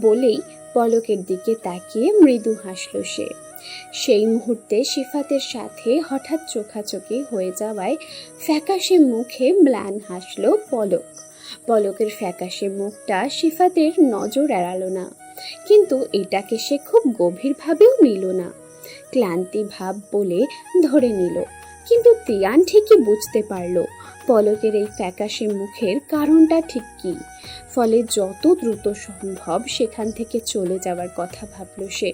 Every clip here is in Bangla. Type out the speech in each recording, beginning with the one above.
বলেই পলকের দিকে তাকিয়ে মৃদু হাসল সে। সেই মুহূর্তে সিফাতের সাথে হঠাৎ চোখাচোখি হয়ে যাওয়ায় ফ্যাকাশে মুখে ম্লান হাসল পলক। পলকের ফ্যাকাশে মুখটা সিফাতের নজর এড়ালো না, কিন্তু এটাকে সে খুব গভীরভাবেও নিল না, ক্লান্তি ভাব বলে ধরে নিল। কিন্তু তিয়ান ঠিকই বুঝতে পারল পলকের এই ফ্যাকাশে মুখের কারণটা ঠিক কি। ফলে যত দ্রুত সম্ভব সেখান থেকে চলে যাওয়ার কথা ভাবল সে।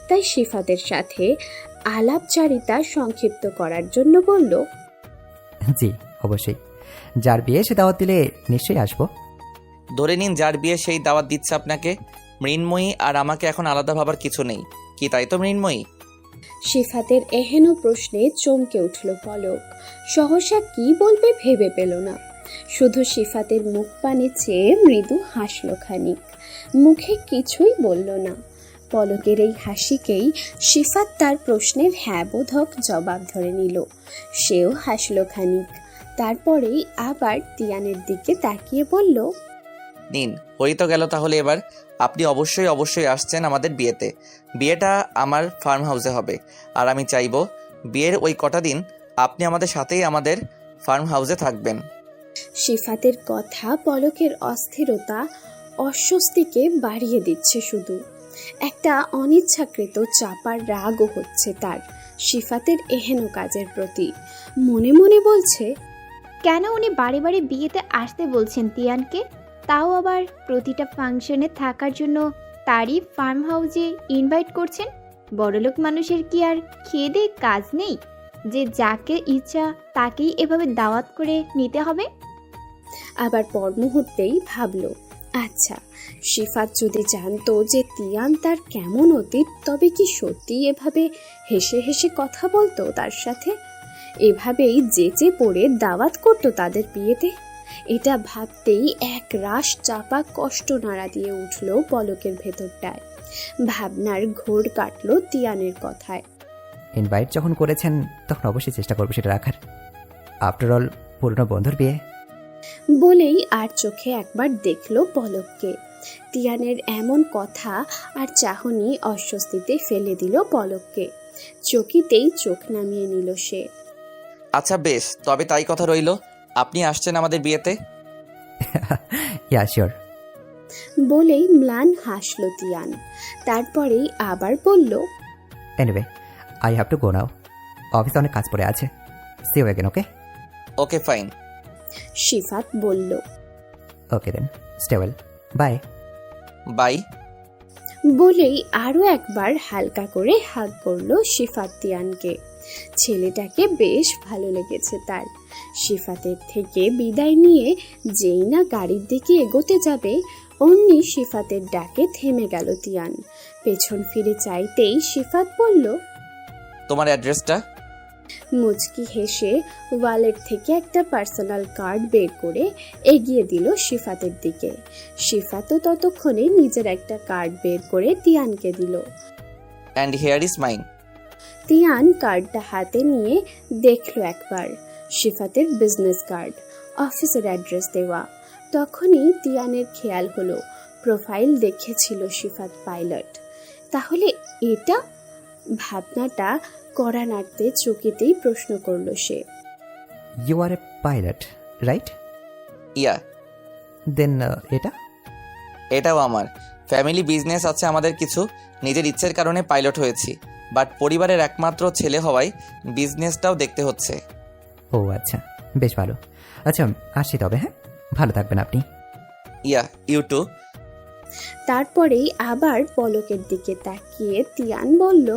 তাই সিফাতের সাথে আলাপচারিতা সংক্ষিপ্ত করার জন্য বলল, জি অবশ্যই, যার বিয়ে সে দাওয়াত দিলে নিশ্চয়ই আসবো। ধরে নিন যার বিয়ে সেই দাওয়াত দিচ্ছে আপনাকে। মৃন্ময়ী আর আমাকে এখন আলাদা ভাবার কিছু নেই, কি তাই তো মৃন্ময়ী? সিফাতের এহেন প্রশ্নে চমকে উঠল পলক। সহসা কি বলবে ভেবে পেল না, শুধু সিফাতের মুখ পানে চেয়ে মৃদু হাসল খানিক, মুখে কিছুই বলল না। পলকের এই হাসিকেই সিফাত তার প্রশ্নের হ্যাঁ বোধক জবাব ধরে নিল। সেও হাসল খানিক, তারপরেই আবার তিয়ানের দিকে তাকিয়ে বলল, নিন হয়ে তো গেল তাহলে। এবার আপনি অবশ্যই অবশ্যই আসছেন আমাদের বিয়েতে। বিয়েটা আমার ফার্ম হাউসে হবে, আর আমি চাইবো বিয়ের ওই কটা দিন আপনি আমাদের সাথেই আমাদের ফার্ম হাউসে থাকবেন। সিফাতের কথা পলকের অস্থিরতা অস্বস্তিকে বাড়িয়ে দিচ্ছে। শুধু একটা অনিচ্ছাকৃত চাপার রাগও হচ্ছে তার সিফাতের এহেন কাজের প্রতি। মনে মনে বলছে, কেন উনি বারে বারে বিয়েতে আসতে বলছেন তিয়ানকে, তাও আবার প্রতিটা ফাংশনে থাকার জন্য তারই ফার্ম হাউসে ইনভাইট করছেন। বড়লোক মানুষের কি আর খেয়ে দেয়ে কাজ নেই যে যাকে ইচ্ছা তাকেই এভাবে দাওয়াত করে নিতে হবে? আবার পর মুহূর্তেই ভাবল, আচ্ছা সিফাত যদি জানতো যে তিয়ান তার কেমন অতীত, তবে কি সত্যি এভাবে হেসে হেসে কথা বলতো তার সাথে, এভাবেই যেচে পড়ে দাওয়াত করতো তাদের বিয়েতে? এটা ভাবতেই এক রাশ চাপা কষ্ট নাড়া দিয়ে উঠল পলকের ভেতরটায়। ভাবনার ঘোর কাটল তিয়ানের কথায়। ইনভাইট যখন করেছেন তখন অবশ্যই চেষ্টা করবো সেটা রাখার। আফটার অল পুরনো বন্ধুর বিয়ে। বলেই আর চোখে একবার দেখল পলককে। তিয়ানের এমন কথা আর চাহনি অস্বস্তিতে ফেলে দিল পলককে। চকিতেই চোখ নামিয়ে নিল সে। আচ্ছা বেশ, তবে তাই কথা রইল, আপনি আসছেন আমাদের বিয়েতে? Yeah sure. বলেই ম্লান হাসল তিয়ান, তারপরেই আবার বলল, anyway I have to go now, অফিসে অনেক কাজ পড়ে আছে। See you again. Okay okay fine. Sifat বলল, okay then, stay well, bye. Bye. বলেই আরো একবার হালকা করে হাত করল সিফাত তিয়ানকে। ছেলেটাকে বেশ ভালো লেগেছে তার। সিফাতের থেকে বিদায় নিয়ে যেই না গাড়ির দিকে এগোতে যাবে, অমনি সিফাতের ডাকে থেমে গেল তিয়ান। পেছন ফিরে চাইতেই সিফাত বলল, তোমার অ্যাড্রেসটা? মুচকি হেসে ওয়ালেট থেকে একটা পার্সোনাল কার্ড বের করে এগিয়ে দিল সিফাতের দিকে। সিফাতও ততক্ষণে নিজের একটা কার্ড বের করে তিয়ানকে দিল। And hair is mine. Tian কার্ডটা হাতে নিয়ে দেখলো একবার, সিফাতের বিজনেস কার্ড, অফিসের অ্যাড্রেস দেওয়া। তখনই তিয়ানের খেয়াল হলো প্রোফাইল দেখেছিল সিফাত পাইলট। তাহলে এটা? ভাবনাটা কড়া নাড়তে চকিতেই প্রশ্ন করল সে। You are a pilot right? Yeah. Then এটা? এটাও আমার। ফ্যামিলি বিজনেস আছে আমাদের কিছু, নিজের ইচ্ছের কারণে পাইলট হয়েছি, বাট পরিবারের একমাত্র ছেলে হওয়ায় বিজনেসটাও দেখতে হচ্ছে। ও আচ্ছা, বেশ ভালো। আচ্ছা আসছি তবে, হ্যাঁ ভালো থাকবেন আপনি। ইয়া, ইউ টু। তারপরেই আবার পলকের দিকে তাকিয়ে তিয়ান বলল,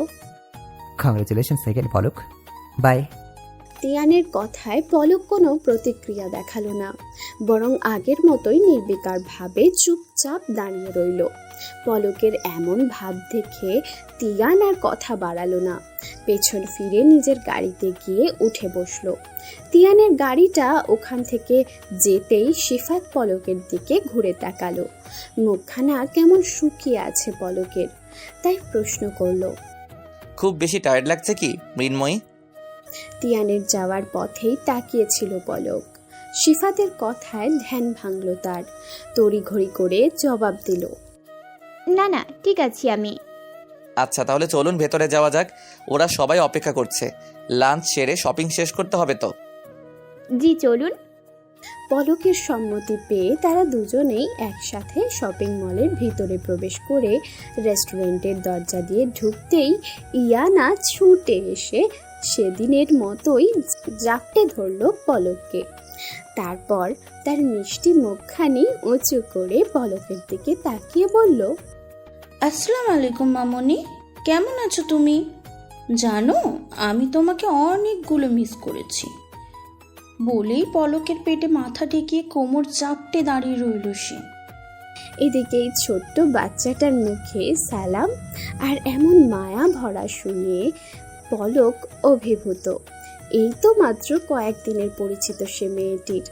কংগ্রেচুলেশন সেকেন্ড পলক, বাই। তিয়ানের কথায় পলক কোনো প্রতিক্রিয়া দেখালো না, বরং আগের মতোই নির্বিকার ভাবে চুপচাপ দাঁড়িয়ে রইল। পলকের এমন ভাব দেখে তিয়ান আর কথা বাড়ালো না, পেছন ফিরে নিজের গাড়িতে গিয়ে উঠে বসলো। তিয়ানের গাড়িটা ওখান থেকে যেতেই সিফাত পলকের দিকে ঘুরে তাকালো। মুখখানা কেমন শুকিয়ে আছে পলকের, তাই প্রশ্ন করলো, খুব বেশি টায়ার্ড লাগছে কি মৃন্ময়ী? তিয়ানের যাওয়ার পথেই তাকিয়েছিল পলক। সিফাতের কথায় ধ্যান ভাঙল তার। তড়িঘড়ি করে জবাব দিল, না না, ঠিক আছি আমি। আচ্ছা তাহলে চলুন ভেতরে যাওয়া যাক, ওরা সবাই অপেক্ষা করছে। লাঞ্চ সেরে শপিং শেষ করতে হবে তো। জি চলুন। পলকের সম্মতি পেয়ে তারা দুজনেই একসাথে শপিং মলের ভিতরে প্রবেশ করে রেস্টুরেন্টের দরজা দিয়ে ঢুকতেই ইয়ানা ছুটে এসে সেদিনের মতোই জাপটে ধরল পলককে। তারপর তার মিষ্টি মুখখানি উঁচু করে পলকের দিকে তাকিয়ে বলল, আসসালামু আলাইকুম মামনি, কেমন আছো তুমি? জানো আমি তোমাকে অনেকগুলো মিস করেছি। বলেই পলকের পেটে মাথা ঠেকিয়ে কোমর চাপটে দাঁড়িয়ে রইল সে। এদিকে এই ছোট্ট বাচ্চাটার মুখে সালাম আর এমন মায়া ভরা শুনে পলক অভিভূত। এই তো মাত্র কয়েকদিনের পরিচিত সে মেয়েটির,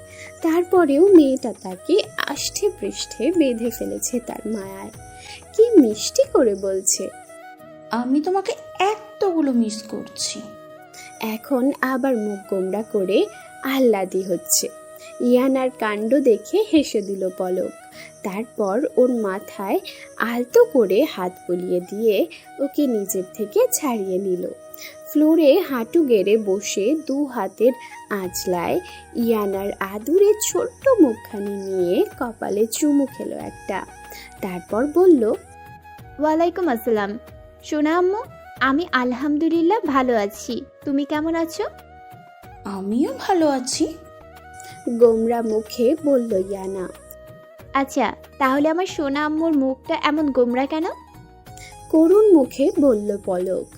তারপরেও মেয়েটা তাকে আষ্টে পৃষ্ঠে বেঁধে ফেলেছে তার মায়ায়। কি মিষ্টি করে বলছে, আমি তোমাকে এতগুলো মিস করছি। এখন আবার মুখ গোমড়া করে আহ্লাদি হচ্ছে। ইয়ানার কাণ্ড দেখে হেসে দিল পলক। তারপর ওর মাথায় আলতো করে হাত বুলিয়ে দিয়ে ওকে নিজের থেকে ছাড়িয়ে নিল। ফ্লোরে হাঁটু গেড়ে বসে দু হাতের আঁচলায় ইয়ানার আদুরে ছোট্ট মুখখানি নিয়ে কপালে চুমু খেলো একটা। তারপর বলল, ওয়ালাইকুম আসসালাম। সোনা আম্মু, আমি আলহামদুলিল্লাহ ভালো আছি। তুমি কেমন আছো? আমিও ভালো আছি। গোমরা মুখে বলল ইয়ানা। আচ্ছা, তাহলে আমার সোনা আম্মুর মুখটা এমন গোমরা কেন? করুণ মুখে বলল পলক।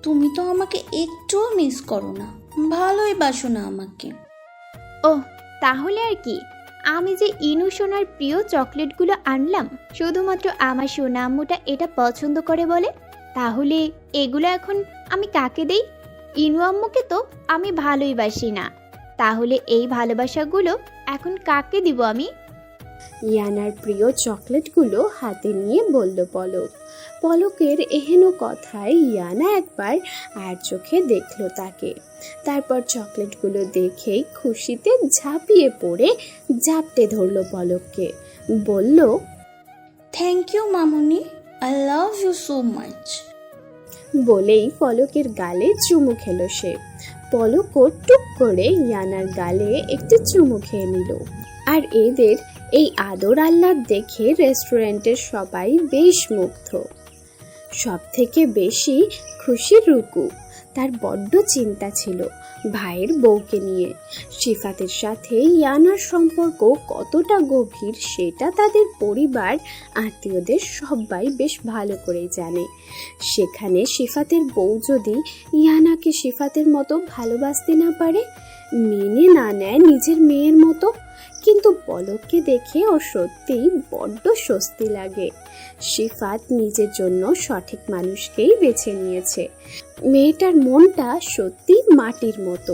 তুমি তো আমাকে একটুও মিস করো না, ভালোই বাসো না আমাকে। ওহ, তাহলে আর কি, আমি যে ইনু সোনার প্রিয় চকলেটগুলো আনলাম শুধুমাত্র আমার সোনা আম্মুটা এটা পছন্দ করে বলে, তাহলে এগুলো এখন আমি কাকে দেই? ইনু আম্মুকে তো আমি ভালোই বাসি না, তাহলে এই ভালোবাসাগুলো এখন কাকে দিব আমি? ইয়ানার প্রিয় চকলেটগুলো হাতে নিয়ে বলল পলক। পলকের এহেন কথায় ইয়ানা একবার আর চোখে দেখলো তাকে। তারপর চকলেটগুলো দেখেই খুশিতে ঝাঁপিয়ে পড়ে জাপটে ধরলো পলককে। বলল, থ্যাংক ইউ মামনি, I love you so much. বলেই পলকের গালে চুমু খেলো সে। পলকও টুক করে ইয়ানার গালে একটু চুমু খেয়ে নিল। আর এদের এই আদর আহ্লাদ দেখে রেস্টুরেন্টের সবাই বেশ মুগ্ধ। সব থেকে বেশি খুশি রুকু। তার বড্ড চিন্তা ছিল ভাইয়ের বউকে নিয়ে। সিফাতের সাথে ইয়ানার সম্পর্ক কতটা গভীর সেটা তাদের পরিবার আত্মীয়দের সবাই বেশ ভালো করেই জানে। সেখানে সিফাতের বউ যদি ইয়ানাকে সিফাতের মতো ভালোবাসতে না পারে, মেনে না নেয় নিজের মেয়ের মতো, কিন্তু পলককে দেখে ওর সত্যিই বড্ড স্বস্তি লাগে। সিফাত নিজের জন্য সঠিক মানুষকেই বেছে নিয়েছে। মেয়েটার মনটা সত্যি মাটির মতো।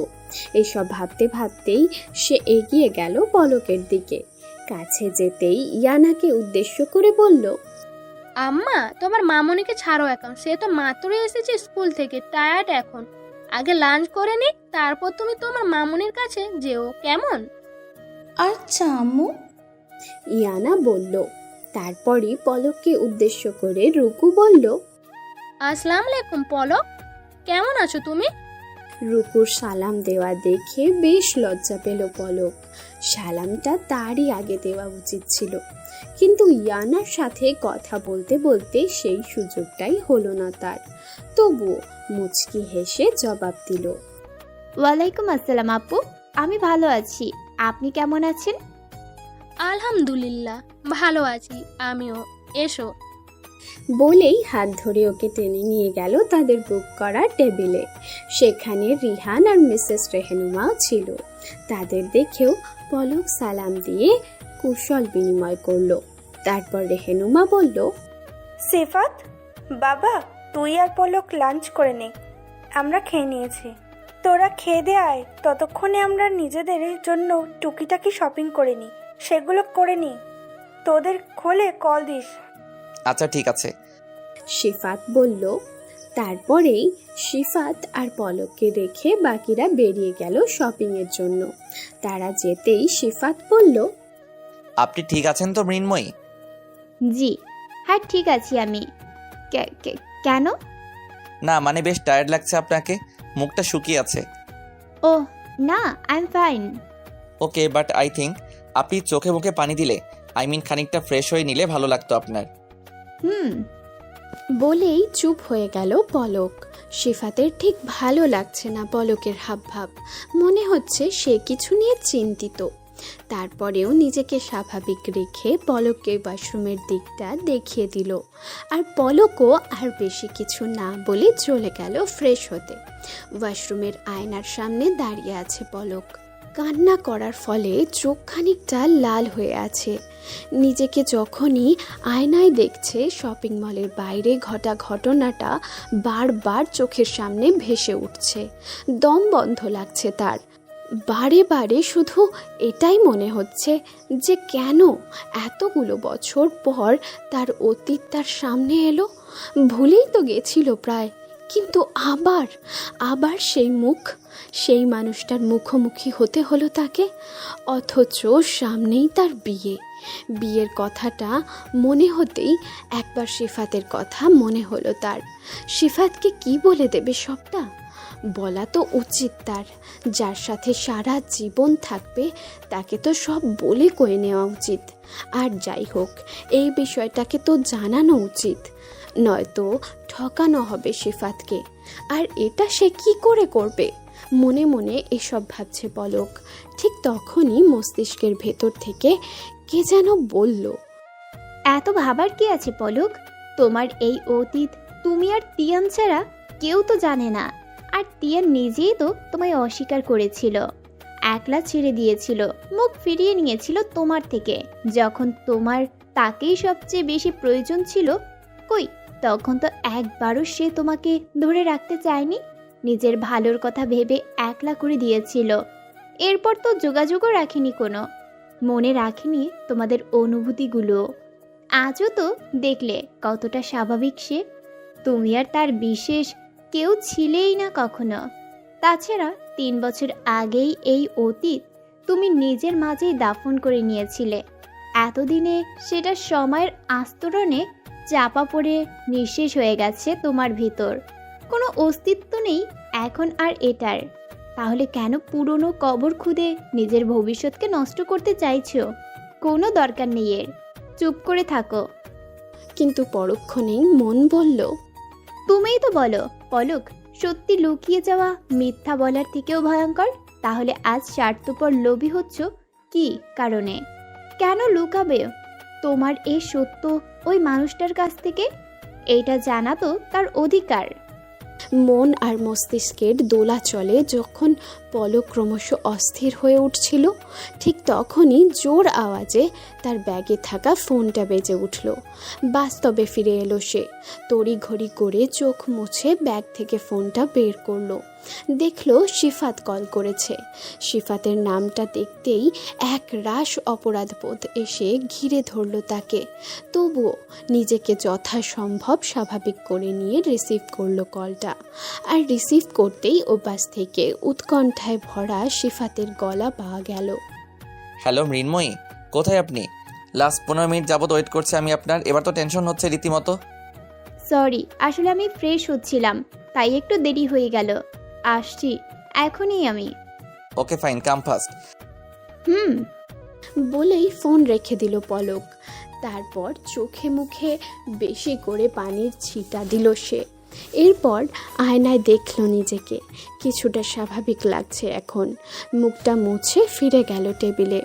এসব ভাবতে ভাবতেই সে এগিয়ে গেল পলকের দিকে। কাছে যেতেই ইয়ানাকে উদ্দেশ্য করে বলল, আম্মা, তোমার মামনিকে ছাড়ো এখন, সে তো মাত্রই এসেছে স্কুল থেকে, টায়ার্ড এখন। আগে লাঞ্চ করে নি, তারপর তুমি তোমার মামনির কাছে যেও, কেমন? আচ্ছা আম্মু। ইয়ানা বলল। তারপরই পলককে উদ্দেশ্য করে রুকু বলল, আসসালামু আলাইকুম পলক, কেমন আছো তুমি? রুকুর সালাম দেওয়া দেখে বেশ লজ্জা পেল পলক। সালামটা তারই আগে দেওয়া উচিত ছিল, কিন্তু ইয়ানার সাথে কথা বলতে বলতে সেই সুযোগটাই হলো না তার। তবুও মুচকি হেসে জবাব দিল, ওয়ালাইকুম আসসালাম আপু, আমি ভালো আছি। আপনি কেমন আছেন? আলহামদুলিল্লাহ ভালো আছি আমিও, এসো। বলেই হাত ধরে ওকে টেনে নিয়ে গেল তাদের বুক করা টেবিলে। সেখানে রিহান আর মিসেস রেহেনুমাও ছিল। তাদের দেখেও পলক সালাম দিয়ে কুশল বিনিময় করলো। তারপর রেহেনুমা বলল, সিফাত, বাবা তুই আর পলক লাঞ্চ করে নে, আমরা খেয়ে নিয়েছি। তোরা খেয়ে দে আয়, ততক্ষণে আমরা নিজেদের জন্য টুকিটাকি শপিং করে নিই, সেগুলো করে নি। তোদের খোলে কল দিস। আচ্ছা ঠিক আছে। সিফাত বলল। তারপরেই শিফাত আর পলককে রেখে বাকিরা বেরিয়ে গেল শপিংয়ের জন্য। তারা যেতেই শিফাত বলল, আপনি ঠিক আছেন তো মৃন্ময়ী? জি হ্যাঁ ঠিক আছি আমি। কেন? না মানে বেশ টায়ার্ড লাগছে আপনাকে, মুখটা শুকিয়ে আছে। ও না, I am fine. Okay, but I think আপনি চোখে মুখে পানি দিলে, আই মিন খানিকটা ফ্রেশ হয়ে নিলে ভালো লাগতো আপনার। বলেই চুপ হয়ে গেল পলক। শিফাতের ঠিক ভালো লাগছে না পলকের হাবভাব, মনে হচ্ছে সে কিছু নিয়ে চিন্তিত। তারপরেও নিজেকে স্বাভাবিক রেখে পলককে ওয়াশরুমের দিকটা দেখিয়ে দিল, আর পলকও আর বেশি কিছু না বলে চলে গেল ফ্রেশ হতে। ওয়াশরুমের আয়নার সামনে দাঁড়িয়ে আছে পলক। কান্না করার ফলে চোখ খানিকটা লাল হয়ে আছে। নিজেকে যখনই আয়নায় দেখছে, শপিং মলের বাইরে ঘটা ঘটনাটা বারবার চোখের সামনে ভেসে উঠছে। দম বন্ধ লাগছে তার। বারে বারে শুধু এটাই মনে হচ্ছে যে কেন এতগুলো বছর পর তার অতীত তার সামনে এলো। ভুলেই তো গেছিল প্রায়, কিন্তু আবার সেই মুখ, সেই মানুষটার মুখোমুখি হতে হলো তাকে। অথচ সামনেই তার বিয়ের কথাটা মনে হতেই একবার শিফাতের কথা মনে হলো তার। শিফাতকে কি বলে দেবে সবটা? বলা তো উচিত তার। যার সাথে সারা জীবন থাকবে তাকে তো সব বলে কয়ে নেওয়া উচিত। আর যাই হোক, এই বিষয়টাকে তো জানানো উচিত, নয়তো ঠকানো হবে শিফাতকে। আর এটা সে কি করে করবে? মনে মনে এসব ভাবছে পলক। ঠিক তখনই মস্তিষ্কের ভেতর থেকে কে যেন বলল, এত ভাবার কি আছে পলক? তোমার এই অতীত তুমি আর তিয়ান ছাড়া কেউ তো জানে না। আর তিয়ান নিজেই তো তোমায় অস্বীকার করেছিল, একলা ছেড়ে দিয়েছিল, মুখ ফিরিয়ে নিয়েছিল তোমার থেকে। যখন তোমার তাকেই সবচেয়ে বেশি প্রয়োজন ছিল, কই তখন তো একবারও সে তোমাকে ধরে রাখতে চায়নি। নিজের ভালোর কথা ভেবে একলা করে দিয়েছিল। এরপর তো যোগাযোগও রাখেনি, কোনো মনে রাখেনি তোমাদের অনুভূতিগুলো। আজও তো দেখলে কতটা স্বাভাবিক সে। তুমি আর তার বিশেষ কেউ ছিলেই না কখনো। তাছাড়া 3 বছর আগেই এই অতীত তুমি নিজের মাঝেই দাফন করে নিয়েছিলে। এতদিনে সেটা সময়ের আস্তরণে চাপা পড়ে নিঃশেষ হয়ে গেছে তোমার ভিতর। কোনো অস্তিত্ব নেই এখন আর এটার। তাহলে কেন পুরনো কবর খুদে নিজের ভবিষ্যৎকে নষ্ট করতে চাইছো? কোনো দরকার নেই এর, চুপ করে থাকো। কিন্তু পরক্ষণেই মন বলল, তুমিই তো বলো পলক, সত্যি লুকিয়ে যাওয়া মিথ্যা বলার থেকেও ভয়ঙ্কর। তাহলে আজ স্বার্থপর লোভী হচ্ছ কি কারণে? কেন লুকাবে তোমার এই সত্য ওই মানুষটার কাছ থেকে? এইটা জানা তো তার অধিকার। মন আর মস্তিষ্কের দোলাচলে যখন পলক ক্রমশ অস্থির হয়ে উঠছিল, ঠিক তখনই জোর আওয়াজে তার ব্যাগে থাকা ফোনটা বেজে উঠল। বাস্তবে ফিরে এলো সে। তড়িঘড়ি করে চোখ মুছে ব্যাগ থেকে ফোনটা বের করলো। দেখলো শিফাত কল করেছে। শিফাতের নামটা দেখতেই এক রাশ অপরাধবোধ এসে ঘিরে ধরল তাকে। তবুও নিজেকে যথাসম্ভব স্বাভাবিক করে নিয়ে রিসিভ করলো কলটা। আর রিসিভ করতেই ওপাশ থেকে উৎকণ্ঠায় ভরা শিফাতের গলা পাওয়া গেল। হ্যালো মৃন্ময়ী, কোথায় আপনি? লাস্ট 15 মিনিট যাবত ওয়েট করছি আমি আপনার। এবার তো টেনশন হচ্ছে রীতিমতো। সরি, আসলে আমি ফ্রেশ হচ্ছিলাম, তাই একটু দেরি হয়ে গেল। আসছি এখনই আমি। ওকে ফাইন, কাম ফাস্ট। বলেই ফোন রেখে দিল পলক। তারপর চোখে মুখে বেশি করে পানির ছিটা দিল সে। এরপর আয়নায় দেখল নিজেকে। কিছুটা স্বাভাবিক লাগছে এখন। মুখটা মুছে ফিরে গেল টেবিলে।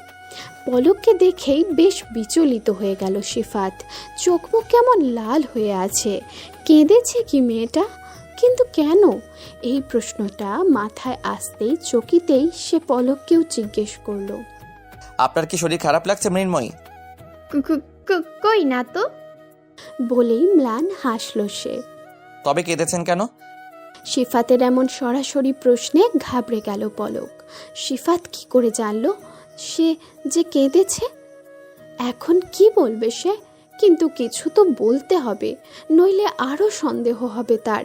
পলককে দেখেই বেশ বিচলিত হয়ে গেল শিফাত। চোখ মুখ কেমন লাল হয়ে আছে। কেঁদেছে কি মেয়েটা? কিন্তু কেন? এই প্রশ্নটা মাথায় আসতেই চকিতেই সে পলককেও জিজ্ঞেস করলো, আপনার কি শরীর খারাপ লাগছে মৃন্ময়ী? কই না তো। বলেই ম্লান হাসল সে। তবে কেঁদেছেন কেন? শিফাতের এমন সরাসরি প্রশ্নে ঘাবড়ে গেল পলক। শিফাত কি করে জানলো সে যে কেঁদেছে? এখন কি বলবে সে? কিন্তু কিছু তো বলতে হবে, নইলে আরও সন্দেহ হবে তার।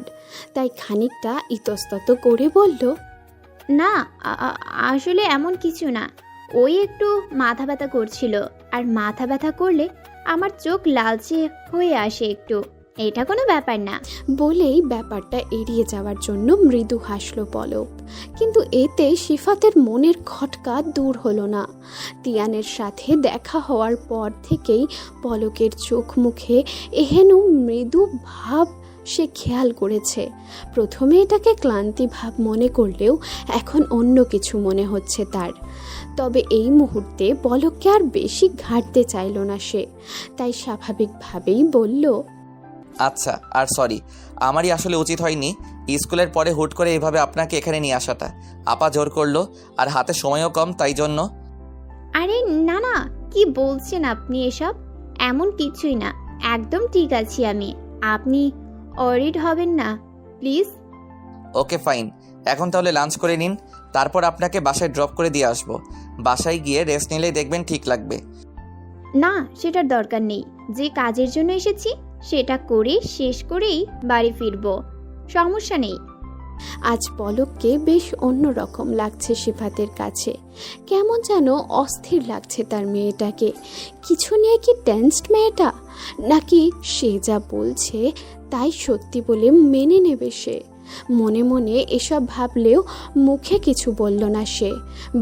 তাই খানিকটা ইতস্তত করে বলল, না, আসলে এমন কিছু না। ওই একটু মাথা ব্যথা করছিল, আর মাথা ব্যথা করলে আমার চোখ লালচে হয়ে আসে একটু, এটা কোনো ব্যাপার না। বলেই ব্যাপারটা এড়িয়ে যাওয়ার জন্য মৃদু হাসল পলক। কিন্তু এতে সিফাতের মনের খটকা দূর হলো না। তিয়ানের সাথে দেখা হওয়ার পর থেকেই পলকের চোখ মুখে এহেন মৃদু ভাব সে খেয়াল করেছে। প্রথমে এটাকে ক্লান্তি ভাব মনে করলেও এখন অন্য কিছু মনে হচ্ছে তার। তবে এই মুহূর্তে পলককে আর বেশি ঘাঁটতে চাইল না সে, তাই স্বাভাবিকভাবেই বলল, আচ্ছা, আর সরি, আমারই আসলে উচিত হয়নি স্কুলের পরে হুট করে এভাবে আপনাকে এখানে নিয়ে আসাটা। আপা জোর করলো, আর হাতে সময়ও কম, তাই জন্য। আরে না না, কি বলছেন আপনি এসব? এমন কিছুই না, একদম ঠিক আছি আমি। আপনি অরিড হবেন না প্লিজ। ওকে ফাইন, এখন তাহলে লাঞ্চ করে নিন, তারপর আপনাকে বাসায় ড্রপ করে দিয়ে আসবো। বাসায় গিয়ে রেস্ট নিলেই দেখবেন ঠিক লাগবে। না, সেটার দরকার নেই। যে কাজের জন্য এসেছি সেটা করে শেষ করেই বাড়ি ফিরবো, সমস্যা নেই। আজ পলককে বেশ অন্যরকম লাগছে সিফাতের কাছে। কেমন যেন অস্থির লাগছে তার মেয়েটাকে। কিছু নিয়ে কি টেনসড মেয়েটা, নাকি সে যা বলছে তাই সত্যি বলে মেনে নেবে সে? মনে মনে এসব ভাবলেও মুখে কিছু বলল না সে,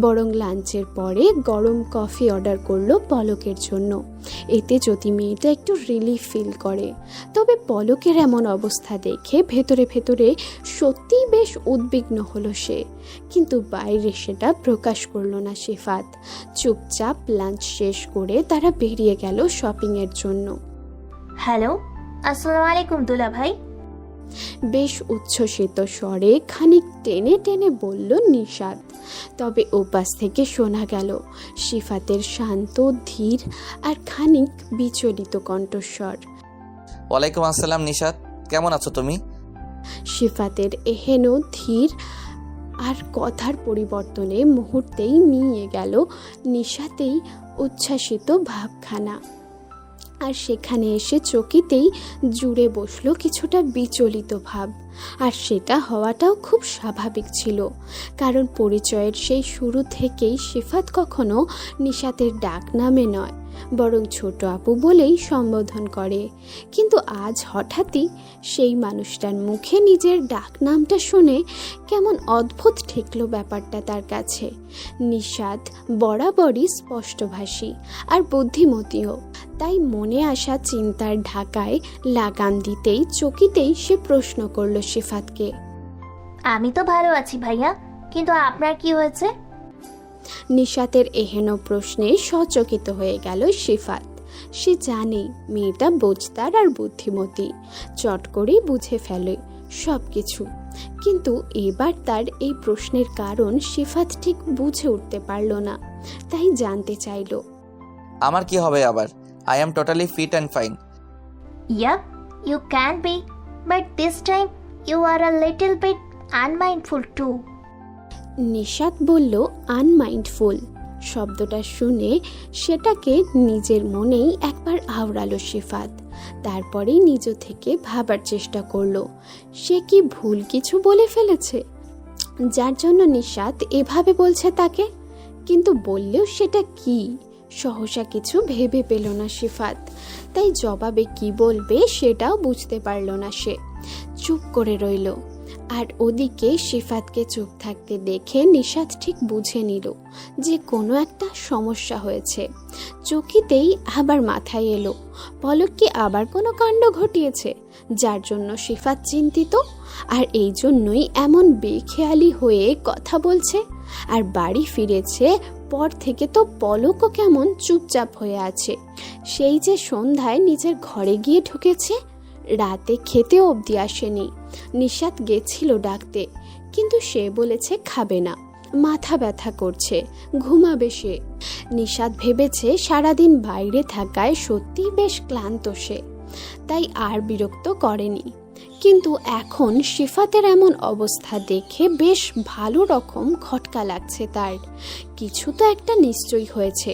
বরং লাঞ্চের পরে গরম কফি অর্ডার করলো পলকের জন্য। এতে যদি মেয়েটা একটু রিলিফ ফিল করে। তবে পলকের এমন অবস্থা দেখে ভেতরে ভেতরে সত্যিই বেশ উদ্বিগ্ন হলো সে, কিন্তু বাইরে সেটা প্রকাশ করলো না সিফাত। চুপচাপ লাঞ্চ শেষ করে তারা বেরিয়ে গেল শপিংয়ের জন্য। হ্যালো, আসসালামু আলাইকুম দুলা ভাই। বেশ উচ্ছ্বসিত স্বরে খানিক টেনে টেনে বলল নিশাত। তবে ওপাশ থেকে শোনা গেল সিফাতের শান্ত, ধীর আর খানিক বিচলিত কণ্ঠস্বর। ওয়ালাইকুম আসসালাম নিশাত, কেমন আছো তুমি? সিফাতের এহেন ধীর আর কথার পরিবর্তনে মুহূর্তেই মিয়ে গেল নিশাতেই উচ্ছ্বাসিত ভাবখানা। আর সেখানে এসে চকিতেই জুড়ে বসলো কিছুটা বিচলিত ভাব। আর সেটা হওয়াটাও খুব স্বাভাবিক ছিল, কারণ পরিচয়ের সেই শুরু থেকেই সিফাত কখনো নিশাতের ডাক নামে নয়, বরং ছোট আপু বলেই সম্বোধন করে। কিন্তু আজ হঠাৎই সেই মানুষটার মুখে নিজের ডাক নামটা শুনে কেমন অদ্ভুত ঠেকলো ব্যাপারটা তার কাছে। নিশাত বরাবরই স্পষ্টভাষী আর বুদ্ধিমতীও, তাই মনে আসা চিন্তার ঢাকায় লাগাম দিতেই চকিতেই সে প্রশ্ন করল সিফাতকে, আমি তো ভালো আছি ভাইয়া, কিন্তু আপনার কি হয়েছে? নিশাতের এহেন প্রশ্নে সচকিত হয়ে গেল সিফাত। সে জানে মেয়েটা বোঝদার আর বুদ্ধিমতী, চট করেই বুঝে ফেলে সব কিছু। কিন্তু এবার তার এই প্রশ্নের কারণ সিফাত ঠিক বুঝে উঠতে পারল না, তাই জানতে চাইল, আমার কি হবে আবার? I am totally fit and fine. Yup, you can be, but this time you are a little bit unmindful too. Nishat বলল আনমাইন্ডফুল। শব্দটা শুনে সেটাকে নিজের মনেই একবার আওড়ালো সিফাত। তারপরেই নিজ থেকে ভাবার চেষ্টা করলো সে কি ভুল কিছু বলে ফেলেছে, যার জন্য নিশাত এভাবে বলছে তাকে। কিন্তু বললেও সেটা কি, সহসা কিছু ভেবে পেল না সিফাত। তাই জবাবে কি বলবে সেটাও বুঝতে পারল না সে, চুপ করে রইল। আর ওদিকে সিফাতকে চুপ থাকতে দেখে নিশাত ঠিক বুঝে নিল যে কোনো একটা সমস্যা হয়েছে। চকিতেই আবার মাথায় এলো পলক কি আবার কোনো কাণ্ড ঘটিয়েছে যার জন্য সিফাত চিন্তিত, আর এই জন্যই এমন বেখেয়ালি হয়ে কথা বলছে। আর বাড়ি ফিরেছে পর থেকে তো পলকও কেমন চুপচাপ হয়ে আছে। সেই যে সন্ধ্যায় নিজের ঘরে গিয়ে ঢুকেছে, রাতে খেতে অবধি আসেনি। নিশাত গেছিল ডাকতে, কিন্তু সে বলেছে খাবে না, মাথা ব্যথা করছে, ঘুমাবে সে। নিশাত ভেবেছে সারাদিন বাইরে থাকায় সত্যিই বেশ ক্লান্ত সে, তাই আর বিরক্ত করেনি। কিন্তু এখন সিফাতের এমন অবস্থা দেখে বেশ ভালো রকম খটকা লাগছে তার। কিছু তো একটা নিশ্চয়ই হয়েছে,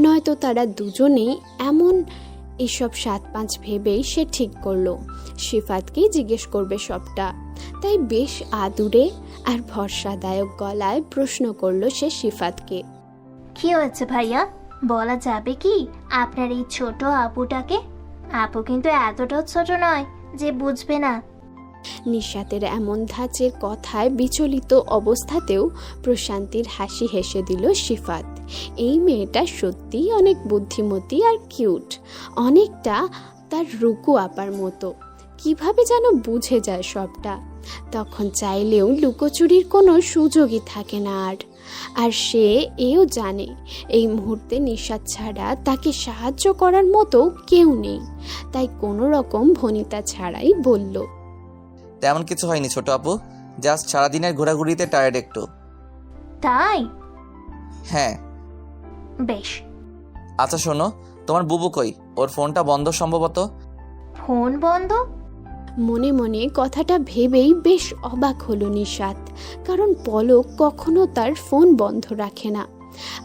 নয়তো তারা দুজনেই এমন এসব 7-5 ভেবেই সে ঠিক করলো সিফাতকেই জিজ্ঞেস করবে সবটা। তাই বেশ আদুরে আর ভরসাদায়ক গলায় প্রশ্ন করলো সে সিফাতকে। কি হয়েছে ভাইয়া, বলা যাবে কি আপনার এই ছোট আপুটাকে? আপু কিন্তু এতটাও ছোট নয় যে বুঝবে না। নিশাতের এমন ধাঁচের কথায় বিচলিত অবস্থাতেও প্রশান্তির হাসি হেসে দিল সিফাত। এই মেয়েটা সত্যিই অনেক বুদ্ধিমতী আর কিউট, অনেকটা তার রুকু আপার মতো। কিভাবে যেন বুঝে যায় সবটা, তখন চাইলেও লুকোচুরির কোনো সুযোগই থাকে না। আর সে এও জানে এই মুহূর্তে নিশাত ছাড়া তাকে সাহায্য করার মতো কেউ নেই। তাই কোনো রকম ভনিতা ছাড়াই বলল, তেমন কিছু হয়নি ছোট আপু, জাস্ট সারাদিনের ঘোরাঘুরিতে টায়ার্ড একটু। তাই? হ্যাঁ। বেশ। আচ্ছা শোনো, তোমার বুবু কই? ওর ফোনটা বন্ধ সম্ভবত। ফোন বন্ধ? মনে মনে কথাটা ভেবেই বেশ অবাক হলো নিশাত, কারণ পলক কখনো তার ফোন বন্ধ রাখে না।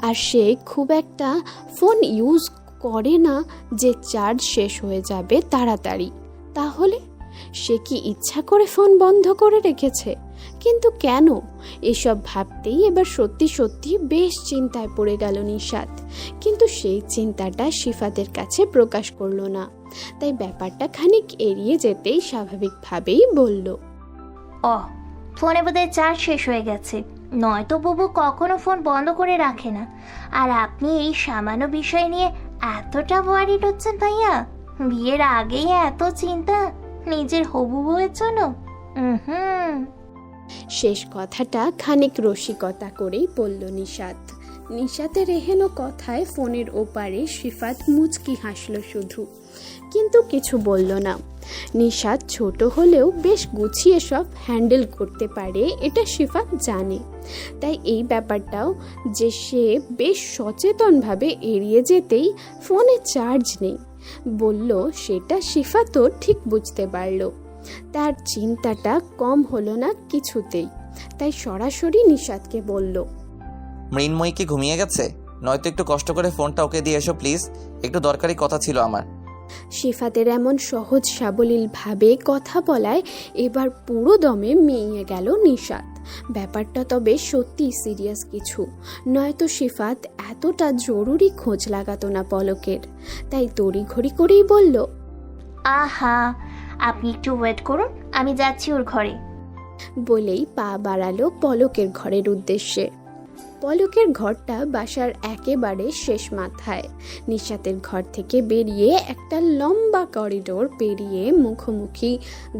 আর সে খুব একটা ফোন ইউজ করে না যে চার্জ শেষ হয়ে যাবে তাড়াতাড়ি। তাহলে সে কি ইচ্ছা করে ফোন বন্ধ করে রেখেছে? কিন্তু কেন? এসব ভাবতেই এবার সত্যি সত্যি বেশ চিন্তায় পড়ে গেল নিশাত। কিন্তু সেই চিন্তাটা সিফাতের কাছে প্রকাশ করলো না। তাই ব্যাপারটা খানিক এড়িয়ে যেতেই স্বাভাবিকভাবেই বলল, ফোনে বোধহয় চার্জ শেষ হয়ে গেছে, নয়তো বুবু কখনো ফোন বন্ধ করে রাখে না। আর আপনি এই সামান্য বিষয় নিয়ে এতটা ওয়ারিড হচ্ছেন ভাইয়া? বিয়ের আগেই এত চিন্তা নিজের হবু বউয়ের জন্য? শেষ কথাটা খানিক রসিকতা করেই বলল নিশাত। নিশাতের এহেন কথায় ফোনের ওপারে সিফাত মুচকি হাসল শুধু, কিন্তু কিছু বলল না। নিশাত ছোট হলেও বেশ গুছিয়ে সব হ্যান্ডেল করতে পারে, এটা সিফাত জানে। তাই এই ব্যাপারটাও যে সে বেশ সচেতনভাবে এড়িয়ে যেতেই ফোনে চার্জ নেই বলল, সেটা সিফাতও ঠিক বুঝতে পারল। তার চিন্তাটা কম হলো না কিছুতেই। তাই সরাসরি নিশাতকে বলল, মৃন্ময়ী কি ঘুমিয়ে গেছে? নয়তো একটু কষ্ট করে ফোনটা ওকে দিয়ে এসো প্লিজ, একটু দরকারি কথা ছিল আমার। সিফাতের এমন সহজ সাবলীল ভাবে কথা বলায় এবার পুরো দমে মিইয়ে গেল নিশাত। ব্যাপারটা তবে সত্যি সিরিয়াস কিছু, নয়তো সিফাত এতটা জরুরি খোঁজ লাগাতো না পলকের। তাই তড়িঘড়ি করেই বলল, আহা, আপনি একটু ওয়েট করুন, আমি যাচ্ছি ওর ঘরে। বলেই পা বাড়ালো পলকের ঘরের উদ্দেশ্যে। পলকের ঘরটা বাসার একেবারে শেষ মাথায়। নিশাতের ঘর থেকে বেরিয়ে একটা লম্বা করিডোর পেরিয়ে মুখোমুখি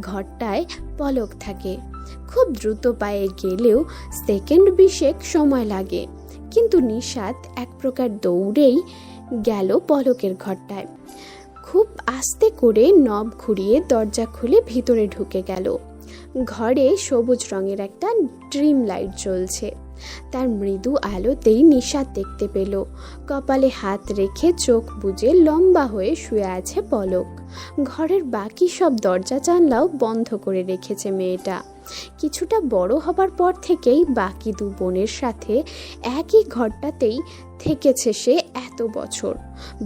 ঘরটায় পলক থাকে। খুব দ্রুত পায়ে গেলেও সেকেন্ড 20 সময় লাগে, কিন্তু নিশাত এক প্রকার দৌড়েই গেল পলকের ঘরটায়। খুব আস্তে করে নব ঘুরিয়ে দরজা খুলে ভিতরে ঢুকে গেল। ঘরে সবুজ রঙের একটা ড্রিম লাইট জ্বলছে। তার মৃদু আলোতেই নিশাত দেখতে পেল কপালে হাত রেখে চোখ বুজে লম্বা হয়ে শুয়ে আছে পলক। ঘরের বাকি সব দরজা জানলাও বন্ধ করে রেখেছে মেয়েটা। কিছুটা বড় হবার পর থেকেই বাকি 2 বোনের সাথে একই ঘরটাতেই থেকেছে সে এত বছর।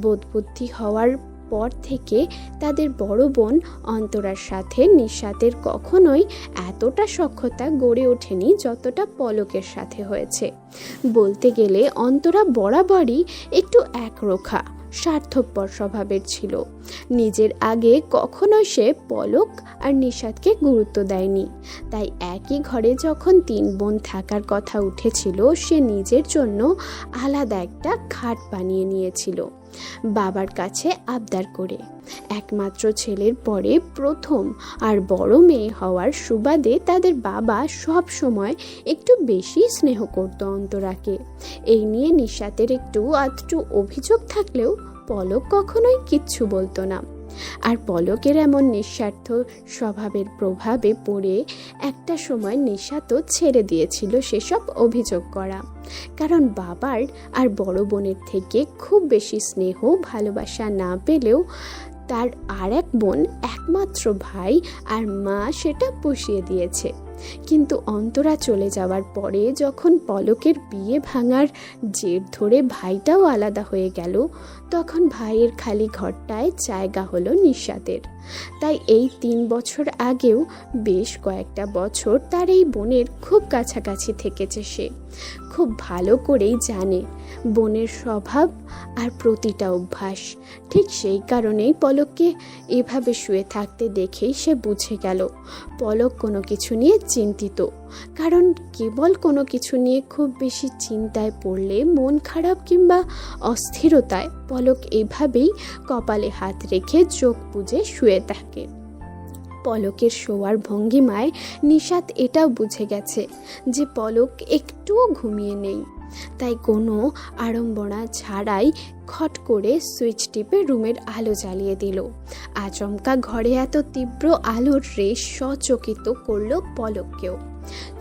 বোধবুদ্ধি হওয়ার পর থেকে তাদের বড় বোন অন্তরার সাথে নিশাতের কখনোই এতটা সখ্যতা গড়ে ওঠেনি যতটা পলকের সাথে হয়েছে। বলতে গেলে অন্তরা বরাবরই একটু একরোখা স্বার্থপর স্বভাবের ছিল। নিজের আগে কখনোই সে পলক আর নিশাতকে গুরুত্ব দেয়নি। তাই একই ঘরে যখন 3 বোন থাকার কথা উঠেছিল, সে নিজের জন্য আলাদা একটা খাট বানিয়ে নিয়েছিল বাবার কাছে আবদার করে। একমাত্র ছেলের পরে প্রথম আর বড় মেয়ে হওয়ার সুবাদে তাদের বাবা সব সময় একটু বেশি স্নেহ করত অন্তরাকে। এই নিয়ে নিশাতের একটু আধটু অভিযোগ থাকলেও পলক কখনোই কিচ্ছু বলতো না। আর পলকের এমন নিঃস্বার্থ স্বভাবের প্রভাবে পড়ে একটা সময় নিশাতও ছেড়ে দিয়েছিল সেসব অভিযোগ করা। কারণ বাবার আর বড় বোনের থেকে খুব বেশি স্নেহ ভালোবাসা না পেলেও তার আর এক বোন, একমাত্র ভাই আর মা সেটা পুষিয়ে দিয়েছে। কিন্তু অন্তরা চলে যাওয়ার পরে যখন পলকের বিয়ে ভাঙার জের ধরে ভাইটাও আলাদা হয়ে গেল, তখন ভাইয়ের খালি ঘরটায় জায়গা হলো নিশাতের। তাই এই 3 বছর আগেও বেশ কয়েকটা বছর তার এই বোনের খুব কাছাকাছি থেকেছে সে। খুব ভালো করেই জানে বোনের স্বভাব আর প্রতিটা অভ্যাস। ঠিক সেই কারণেই পলককে এভাবে শুয়ে থাকতে দেখেই সে বুঝে গেল পলক কোনো কিছু নিয়ে চিন্তিত। কারণ কেবল কোনো কিছু নিয়ে খুব বেশি চিন্তায় পড়লে মন খারাপ কিংবা অস্থিরতায় পলক এভাবেই কপালে হাত রেখে চোখ বুজে শুয়ে থাকে। পলকের শোয়ার ভঙ্গিমায় নিশাত এটাও বুঝে গেছে যে পলক একটুও ঘুমিয়ে নেই। তাই কোনো আড়ম্বনা ছাড়াই খট করে সুইচ টিপে রুমের আলো জ্বালিয়ে দিল। আচমকা ঘরে এত তীব্র আলোর রেশ সচকিত করলো পলককেও।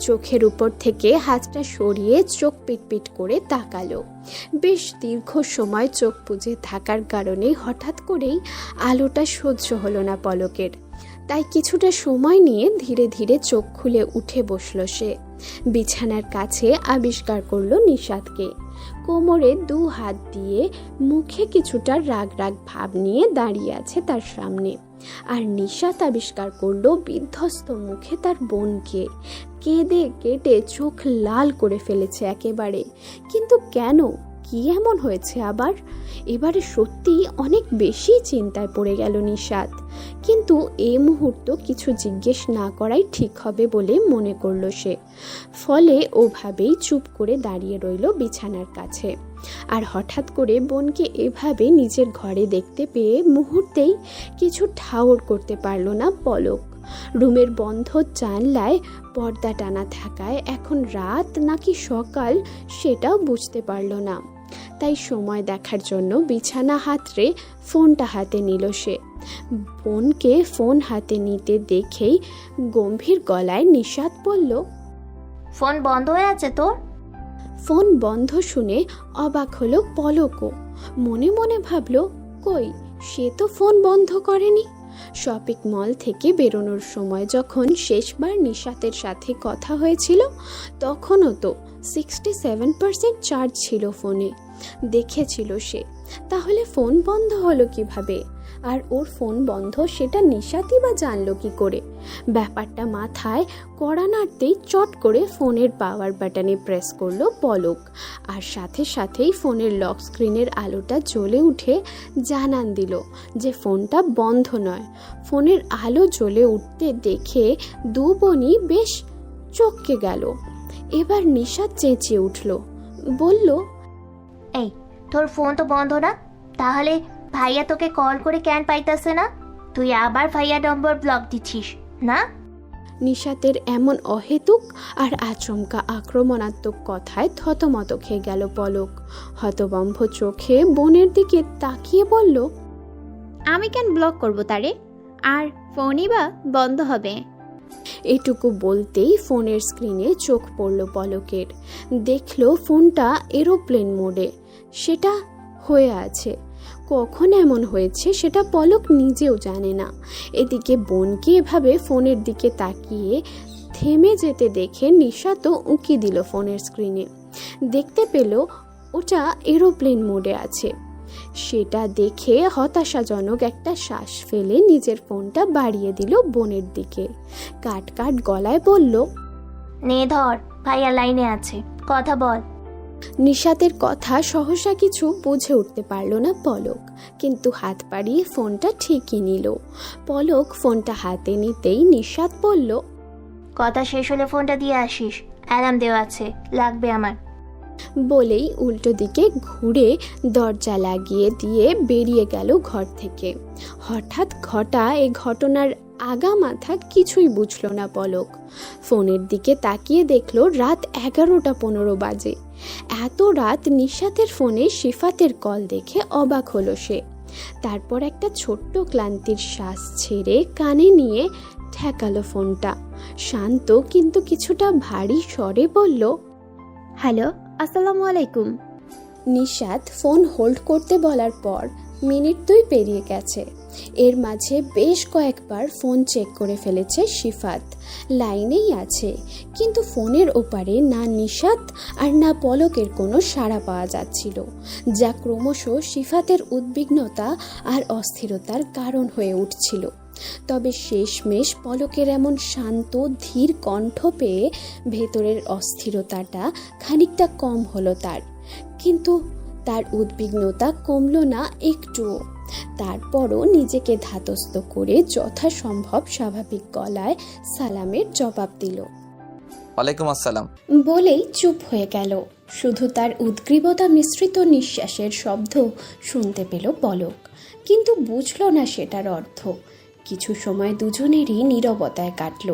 চোখের উপর থেকে হাতটা সরিয়ে চোখ পিটপিট করে তাকালো। বেশ দীর্ঘ সময় চোখ বুজে থাকার কারণে হঠাৎ করেই আলোটা সহ্য হলো না পলকের। তাই কিছুটা সময় নিয়ে ধীরে ধীরে চোখ খুলে উঠে বসলো সে। বিছানার কাছে আবিষ্কার করলো নিশাতকে। কোমরে 2 হাত দিয়ে মুখে কিছুটা রাগ রাগ ভাব নিয়ে দাঁড়িয়ে আছে তার সামনে। আর নিশাত আবিষ্কার করলো বিধ্বস্ত মুখে তার বোনকে। কেঁদে কেটে চোখ লাল করে ফেলেছে একেবারে। কিন্তু কেন, কি এমন হয়েছে আবার? এবারে সত্যি অনেক বেশি চিন্তায় পড়ে গেল নিশাত। কিন্তু এই মুহূর্ত কিছু জিজ্ঞেস না করাই ঠিক হবে বলে মনে করলো সে। ফলে ওভাবেই চুপ করে দাঁড়িয়ে রইল বিছানার কাছে। আর হঠাৎ করে বোনকে এভাবে নিজের ঘরে দেখতে পেয়ে মুহূর্তেই কিছু ঠাউর করতে পারল না পলক। রুমের বন্ধ জানলায় পর্দা টানা থাকায় এখন রাত নাকি সকাল সেটাও বুঝতে পারল না। তাই সময় দেখার জন্য বিছানা হাতড়ে ফোনটা হাতে নিল সে। বোনকে ফোন হাতে নিতে দেখেই গম্ভীর গলায় নিশাত বলল, ফোন বন্ধ হয়ে আছে তোর? ফোন বন্ধ শুনে অবাক হলো পলকও। মনে মনে ভাবল, কই, সে তো ফোন বন্ধ করেনি। শপিং মল থেকে বেরোনোর সময় যখন শেষবার নিশাতের সাথে কথা হয়েছিল তখনও তো 67% চার্জ ছিল ফোনে, দেখেছিল সে। তাহলে ফোন বন্ধ হলো কিভাবে? আর ওর ফোন বন্ধ সেটা নিশাতই বা জানলো কি করে? ব্যাপারটা মাথায় কড়া নাড়তেই চট করে ফোনের পাওয়ার বাটনে প্রেস করলো পলক। আর সাথে সাথেই ফোনের লক স্ক্রিনের আলোটা জ্বলে উঠে জানান দিল যে ফোনটা বন্ধ নয়। ফোনের আলো জ্বলে উঠতে দেখে 2 বোনই বেশ চমকে গেল। এবার নিশাত চেঁচিয়ে উঠল, বলল, এই, তোর ফোন তো বন্ধ না, তাহলে ভাইয়া তোকে কল করে কেন পাইতাছে না? তুই আবার ভাইয়া নম্বর ব্লক দিচ্ছিস না? নিশাতের এমন অহেতুক আর আচমকা আক্রমণাত্মক কথায় থতমত খেয়ে গেল পলক। হতবম্ব চোখে বোনের দিকে তাকিয়ে বলল, আমি কেন ব্লক করব তারে? আর ফোনই বা বন্ধ হবে? এটুকু বলতেই ফোনের স্ক্রিনে চোখ পড়ল পলকের। দেখলো ফোনটা এরোপ্লেন মোডে সেটা হয়ে আছে। কখন এমন হয়েছে সেটা পলক নিজেও জানে না। এদিকে বোনকে এভাবে ফোনের দিকে তাকিয়ে থেমে যেতে দেখে নিশাতও উঁকি দিল ফোনের স্ক্রিনে। দেখতে পেল ওটা এরোপ্লেন মোডে আছে। সেটা দেখে হতাশাজনক একটা শ্বাস ফেলে নিজের ফোনটা বাড়িয়ে দিল বোনের দিকে। কাট কাট গলায় বলল, নে ধর, ভাইয়া লাইনে আছে, কথা বল। নিশাতের কথা সহসা কিছু বুঝে উঠতে পারল না পলক, কিন্তু হাত বাড়িয়ে ফোনটা ঠিকই নিল। পলক ফোনটা হাতে নিতেই নিশাত বলল, কথা শেষ হলে ফোনটা দিয়ে আসিস, অ্যালার্ম দেওয়া আছে, লাগবে আমার। বলেই উল্টো দিকে ঘুরে দরজা লাগিয়ে দিয়ে বেরিয়ে গেল ঘর থেকে। হঠাৎ ঘটা এ ঘটনার আগা মাথা কিছুই বুঝল না পলক। ফোনের দিকে তাকিয়ে দেখল রাত 11:15 বাজে। এত রাত নিশাতের ফোনে সিফাতের কল দেখে অবাক হলো সে। তারপর একটা ছোট্ট ক্লান্তির শ্বাস ছেড়ে কানে নিয়ে ঠেকালো ফোনটা। শান্ত কিন্তু কিছুটা ভারী স্বরে বলল, হ্যালো, আসসালামু আলাইকুম। নিশাত ফোন হোল্ড করতে বলার পর মিনিট 2 পেরিয়ে গেছে। এর মাঝে বেশ কয়েকবার ফোন চেক করে ফেলেছে শিফাত। লাইনেই আছে, কিন্তু ফোনের ওপারে না নিশাত আর না পলকের কোনো সাড়া পাওয়া যাচ্ছিল, যা ক্রমশ শিফাতের উদ্বিগ্নতা আর অস্থিরতার কারণ হয়ে উঠছিল। তবে শেষমেশ পলকের এমন শান্ত ধীর কণ্ঠ পেয়ে ভেতরের অস্থিরতাটা খানিকটা কম হলো তার, কিন্তু তার উদ্বিগ্নতা কমল না একটুও। তারপরও নিজেকে ধাতস্থ করে যথাসম্ভব স্বাভাবিক গলায় সালামের জবাব দিল। ওয়ালাইকুম আসসালাম বলেই চুপ হয়ে গেল। শুধু তার উদ্গ্রীবতা মিশ্রিত নিঃশ্বাসের শব্দ শুনতে পেল পলক, কিন্তু বুঝল না সেটার অর্থ। কিছু সময় দুজনেরই নীরবতায় কাটল।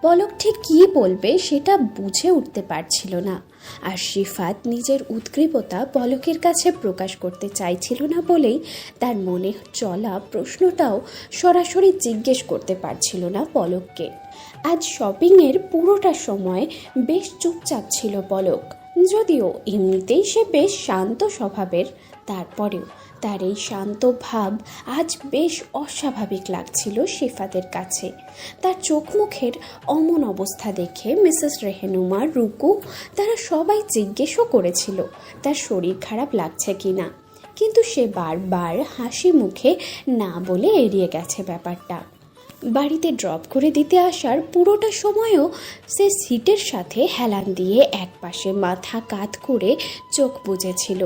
পলক ঠিক কী বলবে সেটা বুঝে উঠতে পারছিল না, আর শিফাত নিজের উদ্গ্রীবতা পলকের কাছে প্রকাশ করতে চাইছিল না বলেই তার মনে চলা প্রশ্নটাও সরাসরি জিজ্ঞেস করতে পারছিল না পলককে। আজ শপিংয়ের পুরোটা সময় বেশ চুপচাপ ছিল পলক, যদিও এমনিতেই সে বেশ শান্ত স্বভাবের। তারপরেও তার এই শান্ত ভাব আজ বেশ অস্বাভাবিক লাগছিল শিফাতের কাছে। তার চোখ মুখের অমন অবস্থা দেখে মিসেস রেহেনুমা, রুকু তারা সবাই জিজ্ঞেসও করেছিল তার শরীর খারাপ লাগছে কিনা, কিন্তু সে বারবার হাসি মুখে না বলে এড়িয়ে গেছে ব্যাপারটা। বাড়িতে ড্রপ করে দিতে আসার পুরোটা সময়ও সে সিটের সাথে হেলান দিয়ে একপাশে মাথা কাত করে চোখ বুজেছিল।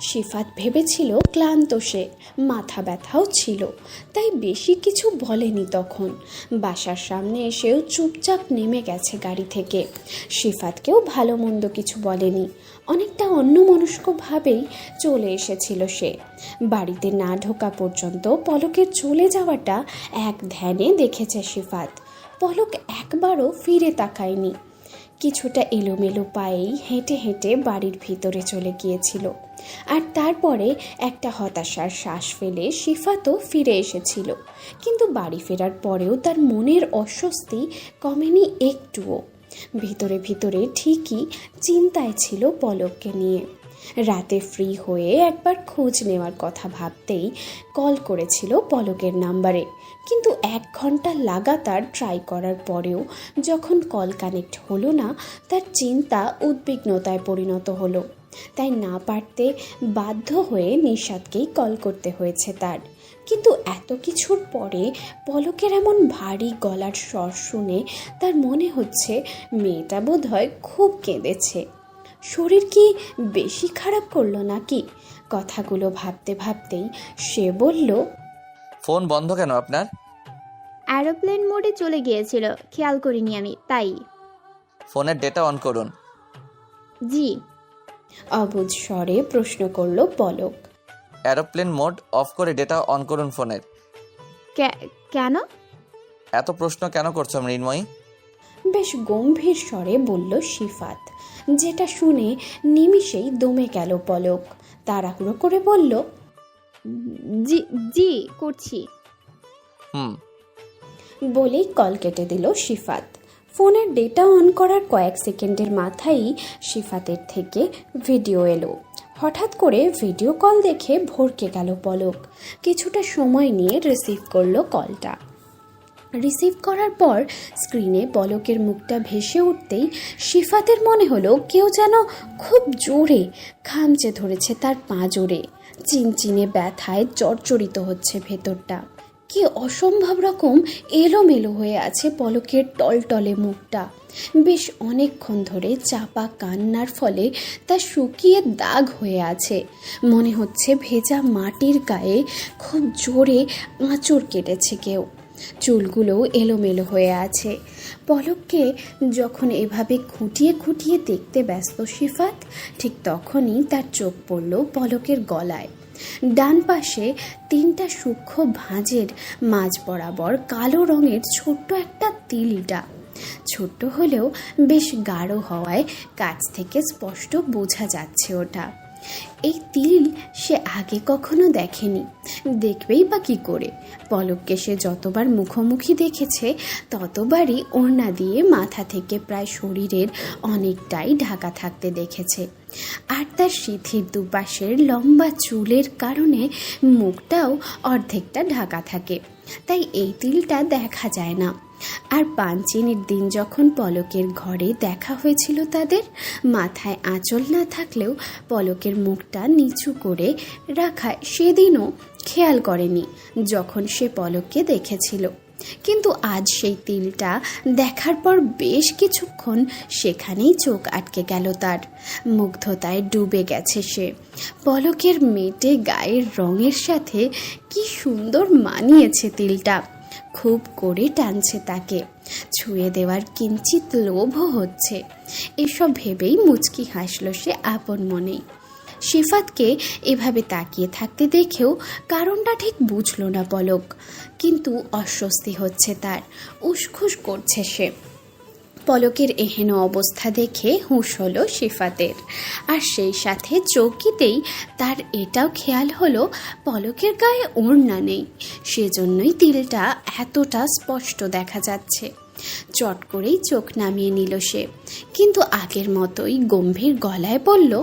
শিফাত ভেবেছিল ক্লান্ত সে, মাথা ব্যথাও ছিল, তাই বেশি কিছু বলেনি তখন। বাসার সামনে এসেও চুপচাপ নেমে গেছে গাড়ি থেকে। শিফাতকেও ভালো মন্দ কিছু বলেনি, অনেকটা অন্যমনস্কভাবেই চলে এসেছিল সে। বাড়িতে না ঢোকা পর্যন্ত পলকের চলে যাওয়াটা এক ধ্যানে দেখেছে শিফাত। পলক একবারও ফিরে তাকায়নি। কিছুটা এলোমেলো পায়েই হেঁটে হেঁটে বাড়ির ভিতরে চলে গিয়েছিল, আর তারপরে একটা হতাশার শ্বাস ফেলে শিফাতও ফিরে এসেছিল। কিন্তু বাড়ি ফেরার পরেও তার মনের অস্বস্তি কমেনি একটুও। ভিতরে ভিতরে ঠিকই চিন্তায় ছিল পলককে নিয়ে। রাতে ফ্রি হয়ে একবার খোঁজ নেওয়ার কথা ভাবতেই কল করেছিল পলকের নাম্বারে, কিন্তু 1 ঘন্টা লাগাতার ট্রাই করার পরেও যখন কল কানেক্ট হলো না, তার চিন্তা উদ্বিগ্নতায় পরিণত হলো। তাই না পারতে বাধ্য হয়ে নিশাতকেই কল করতে হয়েছে তার। কিন্তু এত কিছুর পরে পলকের এমন ভারী গলার স্বর শুনে তার মনে হচ্ছে মেয়েটা বোধহয় খুব কেঁদেছে। শরীর কি বেশি খারাপ করলো নাকি? কথাগুলো ভাবতে ভাবতেই সে বলল, ফোন বন্ধ কেন আপনার? অ্যারোপ্লেন মোডে চলে গিয়েছিল, খেয়াল করিনি আমি, তাই। ফোনের ডেটা অন করুন। জি। অবুঝ স্বরে প্রশ্ন করল পলক। এরোপ্লেন মোড অফ করে ডেটা অন করুন ফোনের। কেন? এত প্রশ্ন কেন করছো মৃন্ময়ী? বেশ গম্ভীর স্বরে বলল শিফাত, যেটা শুনে নিমিষেই দমে গেল পলক। তাড়াহুড়ো করে বলল, জি জি করছি। বলেই কল কেটে দিল শিফাত। ফোনের ডেটা অন করার কয়েক সেকেন্ডের মাথায়ই শিফাতের থেকে ভিডিও এলো। হঠাৎ করে ভিডিও কল দেখে ভরকে গেল পলক। কিছুটা সময় নিয়ে রিসিভ করলো কলটা। রিসিভ করার পর স্ক্রিনে পলকের মুখটা ভেসে উঠতেই শিফাতের মনে হলো কেউ যেন খুব জোরে খামচে ধরেছে তার পাঁজরে। চিনচিনে ব্যথায় জর্জরিত হচ্ছে ভেতরটা। কি অসম্ভব রকম এলোমেলো হয়ে আছে পলকের টলটলে মুখটা। বেশ অনেকক্ষণ ধরে চাপা কান্নার ফলে তা শুকিয়ে দাগ হয়ে আছে। মনে হচ্ছে ভেজা মাটির গায়ে খুব জোরে আঁচড় কেটেছে কেউ। চুলগুলো এলোমেলো হয়ে আছে। পলককে যখন এভাবে খুঁটিয়ে খুঁটিয়ে দেখতে ব্যস্ত শিফাত, ঠিক তখনই তার চোখ পড়ল পলকের গলায়। ডান পাশে 3টা সূক্ষ্ম ভাঁজের মাঝ বরাবর কালো রঙের ছোট্ট একটা তিলটা। ছোট্ট হলেও বেশ গাঢ় হওয়ায় কাছ থেকে স্পষ্ট বোঝা যাচ্ছে ওটা। এই তিল সে আগে কখনো দেখেনি, দেখবেই বা কী করে? পলককে সে যতবার মুখোমুখি দেখেছে ততবারই ওড়না দিয়ে মাথা থেকে প্রায় শরীরের অনেকটাই ঢাকা থাকতে দেখেছে। আর তার সিঁথির দুপাশের লম্বা চুলের কারণে মুখটাও অর্ধেকটা ঢাকা থাকে, তাই এই তিলটা দেখা যায় না। আর পাঞ্চিনির দিন যখন পলকের ঘরে দেখা হয়েছিল তাদের, মাথায় আঁচল না থাকলেও পলকের মুখটা নিচু করে রাখায় সেদিনও খেয়াল করেনি যখন সে পলককে দেখেছিল। কিন্তু আজ সেই তিলটা দেখার পর বেশ কিছুক্ষণ সেখানেই চোখ আটকে গেল তার। মুগ্ধতায় ডুবে গেছে সে। পলকের মেটে গায়ের রঙের সাথে কি সুন্দর মানিয়েছে তিলটা। খুব করে টানছে তাকে, ছুঁয়ে দেওয়ার কিঞ্চিত লোভও হচ্ছে। এসব ভেবেই মুচকি হাসল সে আপন মনেই। সিফাতকে এভাবে তাকিয়ে থাকতে দেখেও কারণটা ঠিক বুঝল না পলক, কিন্তু অস্বস্তি হচ্ছে তার, উসখুস করছে সে। পলকের এহেন অবস্থা দেখে হুঁশ হলো সিফাতের, আর সেই সাথে চৌকিতেই তার এটাও খেয়াল হলো পলকের গায়ে ওড়না নেই, সেজন্যই তিলটা এতটা স্পষ্ট দেখা যাচ্ছে। চট করেই চোখ নামিয়ে নিল সে, কিন্তু আগের মতোই গম্ভীর গলায় বলল,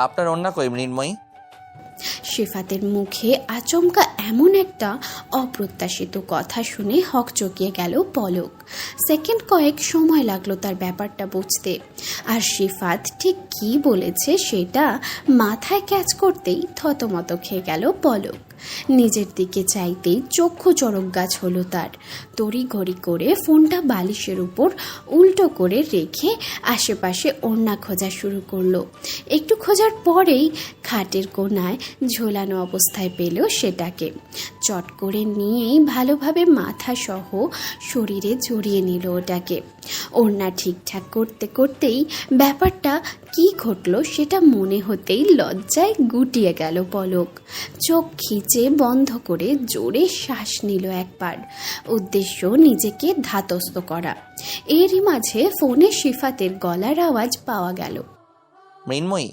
আপনার ওড়না কই মৃন্ময়ী? সিফাতের মুখে আচমকা এমন একটা অপ্রত্যাশিত কথা শুনে হকচকিয়ে গেল পলক। সেকেন্ড কয়েক সময় লাগলো তার ব্যাপারটা বুঝতে, আর সিফাত ঠিক কী বলেছে সেটা মাথায় ক্যাচ করতেই থতমত খেয়ে গেল পলক। নিজের দিকে চাইতেই চক্ষু চড়ক গাছ হলো তার। তড়িঘড়ি করে ফোনটা বালিশের উপর উল্টো করে রেখে আশেপাশে ওড়না খোঁজা শুরু করলো। একটু খোঁজার পরেই খাটের কোণায় ঝোলানো অবস্থায় পেল সেটাকে। চট করে নিয়েই ভালোভাবে মাথা সহ শরীরে জড়িয়ে নিল ওটাকে। ওড়না ঠিকঠাক করতে করতেই ব্যাপারটা কি ঘটলো সেটা মনে হতেই লজ্জায় গুটিয়ে গেল পলক। চোখ খিচে বন্ধ করে জোরে শ্বাস নিল একবার, উদ্দেশ্য নিজেকে ধাতস্থ করা। এরই মাঝে ফোনে সিফাতের গলার আওয়াজ পাওয়া গেল। মৃন্ময়ী?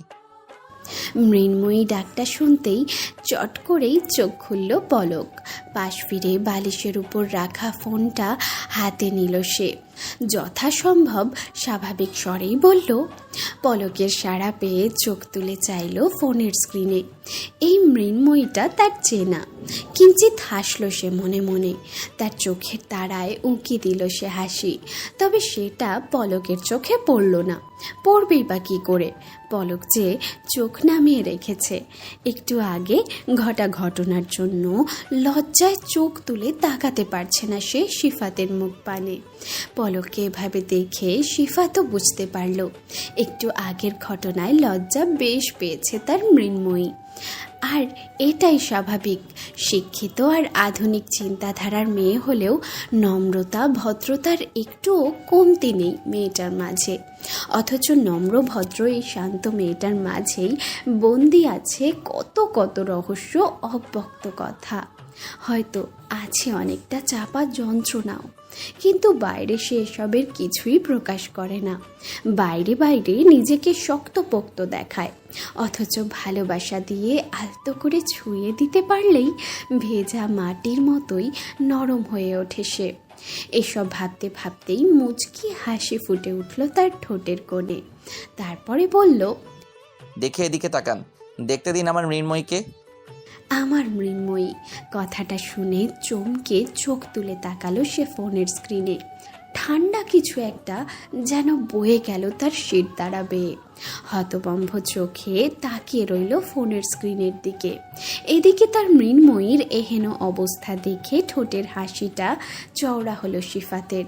মৃন্ময়ী ডাকটা শুনতেই চট করেই চোখ খুলল পলক। পাশ ফিরে বালিশের উপর রাখা ফোনটা হাতে নিল সে। যথাসম্ভব স্বাভাবিক স্বরেই বলল। পলকের সাড়া পেয়ে চোখ তুলে চাইল ফোনের স্ক্রিনে। এই মৃন্ময়ীটা তার চেনা। কিঞ্চিত হাসল সে মনে মনে। তার চোখের তারায় উঁকি দিল সে হাসি, তবে সেটা পলকের চোখে পড়ল না। পড়বেই বা কী করে? পলক যে চোখ নামিয়ে রেখেছে। একটু আগে ঘটা ঘটনার জন্য লজ্জায় চোখ তুলে তাকাতে পারছে না সে সিফাতের মুখ পানে। পলককে এভাবে দেখে সিফাতও বুঝতে পারল একটু আগের ঘটনায় লজ্জা বেশ পেয়েছে তার মৃন্ময়ী। আর এটাই স্বাভাবিক। শিক্ষিত আর আধুনিক চিন্তাধারার মেয়ে হলেও নম্রতা ভদ্রতার একটুও কমতি নেই মেয়েটার মাঝে। অথচ নম্র ভদ্র এই শান্ত মেয়েটার মাঝেই বন্দি আছে কত কত রহস্য, অব্যক্ত কথা। হয়তো আছে অনেকটা চাপা যন্ত্রণাও, কিন্তু বাইরে সে এসবের কিছুই প্রকাশ করে না। বাইরে বাইরে নিজেকে শক্তপোক্ত দেখায়, অথচ ভালোবাসা দিয়ে আলতো করে ছুঁয়ে দিতে পারলেই ভেজা মাটির মতোই নরম হয়ে ওঠে সে। এসব ভাবতে ভাবতেই মুচকি হাসি ফুটে উঠল তার ঠোঁটের কোণে। তারপরে বলল, দেখে এদিকে তাকান, দেখতে দিন আমার মৃন্ময়ীকে। আমার মৃন্ময়ী। কথাটা শুনে চমকে চোখ তুলে তাকালো সে ফোনের স্ক্রিনে। ঠান্ডা কিছু একটা যেন বয়ে গেল তার শির দ্বারা বেয়ে। হতভম্ব চোখে তাকিয়ে রইল ফোনের স্ক্রিনের দিকে। এদিকে তার মৃন্ময়ীর এহেন অবস্থা দেখে ঠোঁটের হাসিটা চওড়া হলো সিফাতের।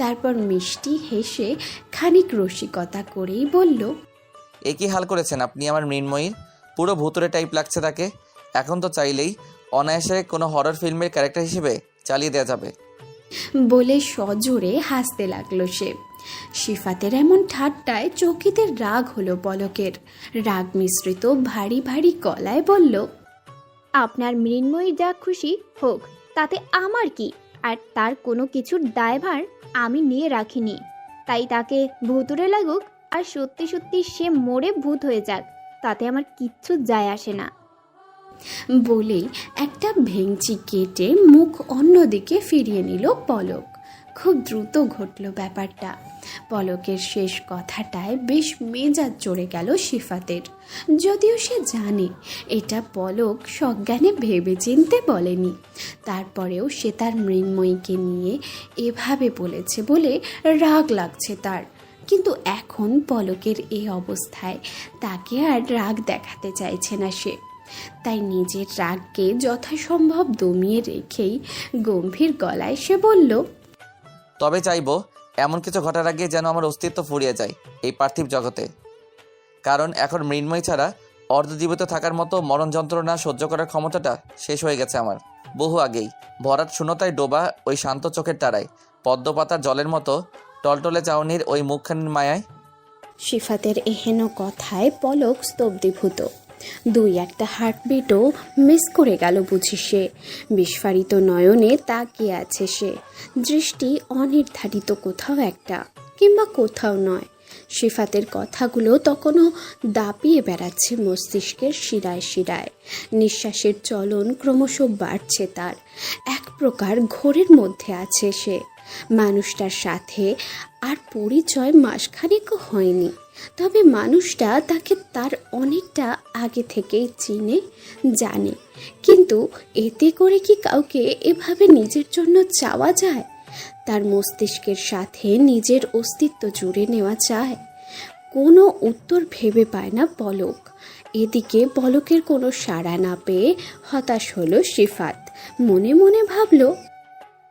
তারপর মিষ্টি হেসে খানিক রসিকতা করেই বলল, এ কি হাল করেছেন আপনি আমার মৃন্ময়ীর? পুরো ভুতুরে টাইপ লাগছে তাকে। এখন তো চাইলেই অনায়াসে কোনো হরর ফিল্মের ক্যারেক্টার হিসেবে চালিয়ে দেওয়া যাবে। বলে সজোরে হাসতে লাগলো সে। সিফাতের এমন ঠাট্টায় চকিতের রাগ হলো পলকের। রাগ মিশ্রিত ভারী ভারী গলায় বলল, আপনার মৃন্ময়ী যা খুশি হোক, তাতে আমার কি? আর তার কোনো কিছুর দায়ভার আমি নিয়ে রাখিনি। তাই তাকে ভুতুরে লাগুক আর সত্যি সত্যি সে মরে ভূত হয়ে যাক, তাতে আমার কিচ্ছু যায় আসে না। বলেই একটা ভেঙচি কেটে মুখ অন্যদিকে ফিরিয়ে নিল পলক। খুব দ্রুত ঘটল ব্যাপারটা। পলকের শেষ কথাটায় বেশ মেজাজ চড়ে গেল সিফাতের, যদিও সে জানে এটা পলক সজ্ঞানে ভেবে চিনতে বলেনি। তারপরেও সে তার মৃন্ময়ীকে নিয়ে এভাবে বলেছে বলে রাগ লাগছে তার। কিন্তু এখন পলকের এই অবস্থায় তাকে আর রাগ দেখাতে চাইছে না সে। তাই নিজের রাগকে যথাসম্ভব দমিয়ে রেখেই গম্ভীর গলায় সে বলল, তবে চাইবো এমন কিছু ঘটার আগে যেন আমার অস্তিত্ব ফুরিয়ে যায় এই পার্থিব জগতে। কারণ এখন মৃন্ময়ী ছাড়া অর্ধজীবিত থাকার মতো মরণ যন্ত্রণা সহ্য করার ক্ষমতাটা শেষ হয়ে গেছে আমার বহু আগেই। ভরাট শূন্যতায় ডোবা ওই শান্ত চোখের তারায়, পদ্মপাতার জলের মতো টলটলে চাউনির ওই মুখখানির মায়ায়। সিফাতের এহেন কথায় পলক স্তব্ধীভূত। দুই একটা হার্টবিটও মিস করে গেল বুঝি সে। বিস্ফারিত নয়নে তাকিয়ে আছে সে, দৃষ্টি অনির্ধারিত কোথাও একটা, কিংবা কোথাও নয়। সিফাতের কথাগুলো তখনও দাপিয়ে বেড়াচ্ছে মস্তিষ্কের শিরায় শিরায়। নিঃশ্বাসের চলন ক্রমশ বাড়ছে তার। এক প্রকার ঘোরের মধ্যে আছে সে। মানুষটার সাথে আর পরিচয় মাসখানেকও হয়নি, তবে মানুষটা তাকে তার অনেকটা আগে থেকেই চিনে জানে। কিন্তু এতে করে কি কাউকে এভাবে নিজের জন্য চাওয়া যায়? তার মস্তিষ্কের সাথে নিজের অস্তিত্ব জুড়ে নেওয়া যায়? কোনো উত্তর ভেবে পায় না পলক। এদিকে পলকের কোনো সাড়া না পেয়ে হতাশ হলো সিফাত। মনে মনে ভাবল,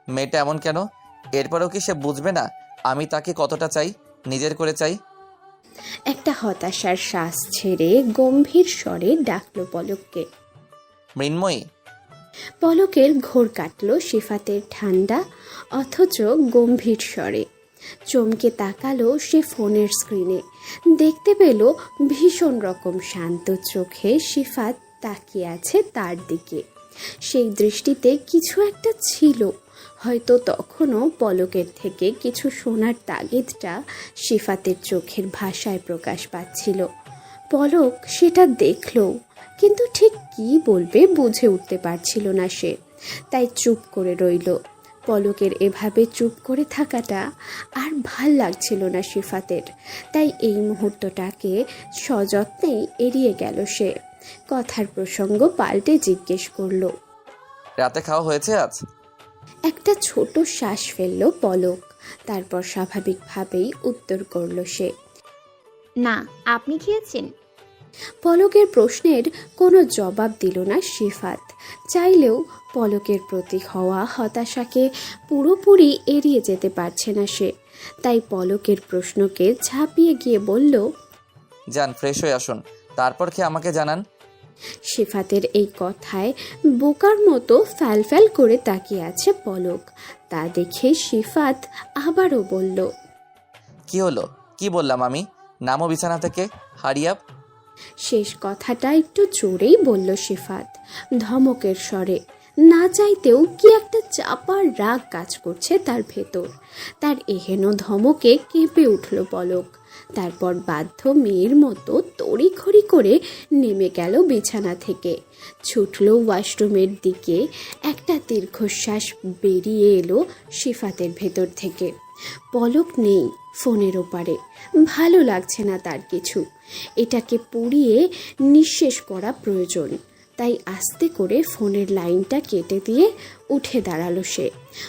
মেয়েটা এমন কেন? এরপরেও কি সে বুঝবে না আমি তাকে কতটা চাই, নিজের করে চাই? একটা হতাশার শ্বাস ছেড়ে গম্ভীর স্বরে ডাকলো পলককে। মৃন্ময়ী। পলকের ঘোর কাটল সিফাতের ঠান্ডা অথচ গম্ভীর স্বরে। চমকে তাকালো সে ফোনের স্ক্রিনে। দেখতে পেল ভীষণ রকম শান্ত চোখে সিফাত তাকিয়ে আছে তার দিকে। সেই দৃষ্টিতে কিছু একটা ছিল, হয়তো তখনও পলকের থেকে কিছু শোনার তাগিদটা সিফাতের চোখের ভাষায় প্রকাশ পাচ্ছিল। পলক সেটা দেখলো, কিন্তু ঠিক কী বলবে বুঝে উঠতে পারছিল না সে। তাই চুপ করে রইল। পলকের এভাবে চুপ করে থাকাটা আর ভাল লাগছিল না সিফাতের। তাই এই মুহূর্তটাকে সযত্নেই এড়িয়ে গেল সে। কথার প্রসঙ্গ পাল্টে জিজ্ঞেস করলো, রাতে খাওয়া হয়েছে আজ? একটা ছোট শ্বাস ফেলল পলক। তারপর স্বাভাবিকভাবেই উত্তর করল সে, না, আপনি খেয়েছেন? পলকের প্রশ্নের কোনো জবাব দিল না সিফাত। চাইলেও পলকের প্রতি হওয়া হতাশাকে পুরোপুরি এড়িয়ে যেতে পারছে না সে। তাই পলকের প্রশ্নকে ঝাঁপিয়ে গিয়ে বলল, যান ফ্রেশ হয়ে আসুন, তারপর খেয়ে আমাকে জানান। সিফাতের এই কথায় বোকার মতো ফ্যালফ্যাল করে তাকিয়ে আছে পলক। তা দেখে সিফাত আবারও বলল, কি হলো? কি বললাম আমি? নামো বিছানা থেকে, হারিয়াপ। শেষ কথাটা একটু জোরেই বলল সিফাত, ধমকের স্বরে। না চাইতেও কি একটা চাপার রাগ কাজ করছে তার ভেতর। তার এহেন ধমকে কেঁপে উঠল পলক। তারপর বাধ্য মেয়ের মতো তড়িঘড়ি করে নেমে গেল বিছানা থেকে, ছুটল ওয়াশরুমের দিকে। একটা দীর্ঘশ্বাস বেরিয়ে এলো সিফাতের ভেতর থেকে। পলক নেই ফোনের ওপারে। ভালো লাগছে না তার কিছু। এটাকে পুড়িয়ে নিঃশেষ করা প্রয়োজন। তাই আস্তে করে ফোনের লাইনটা কেটে দিয়ে উঠে দাঁড়ালো সে।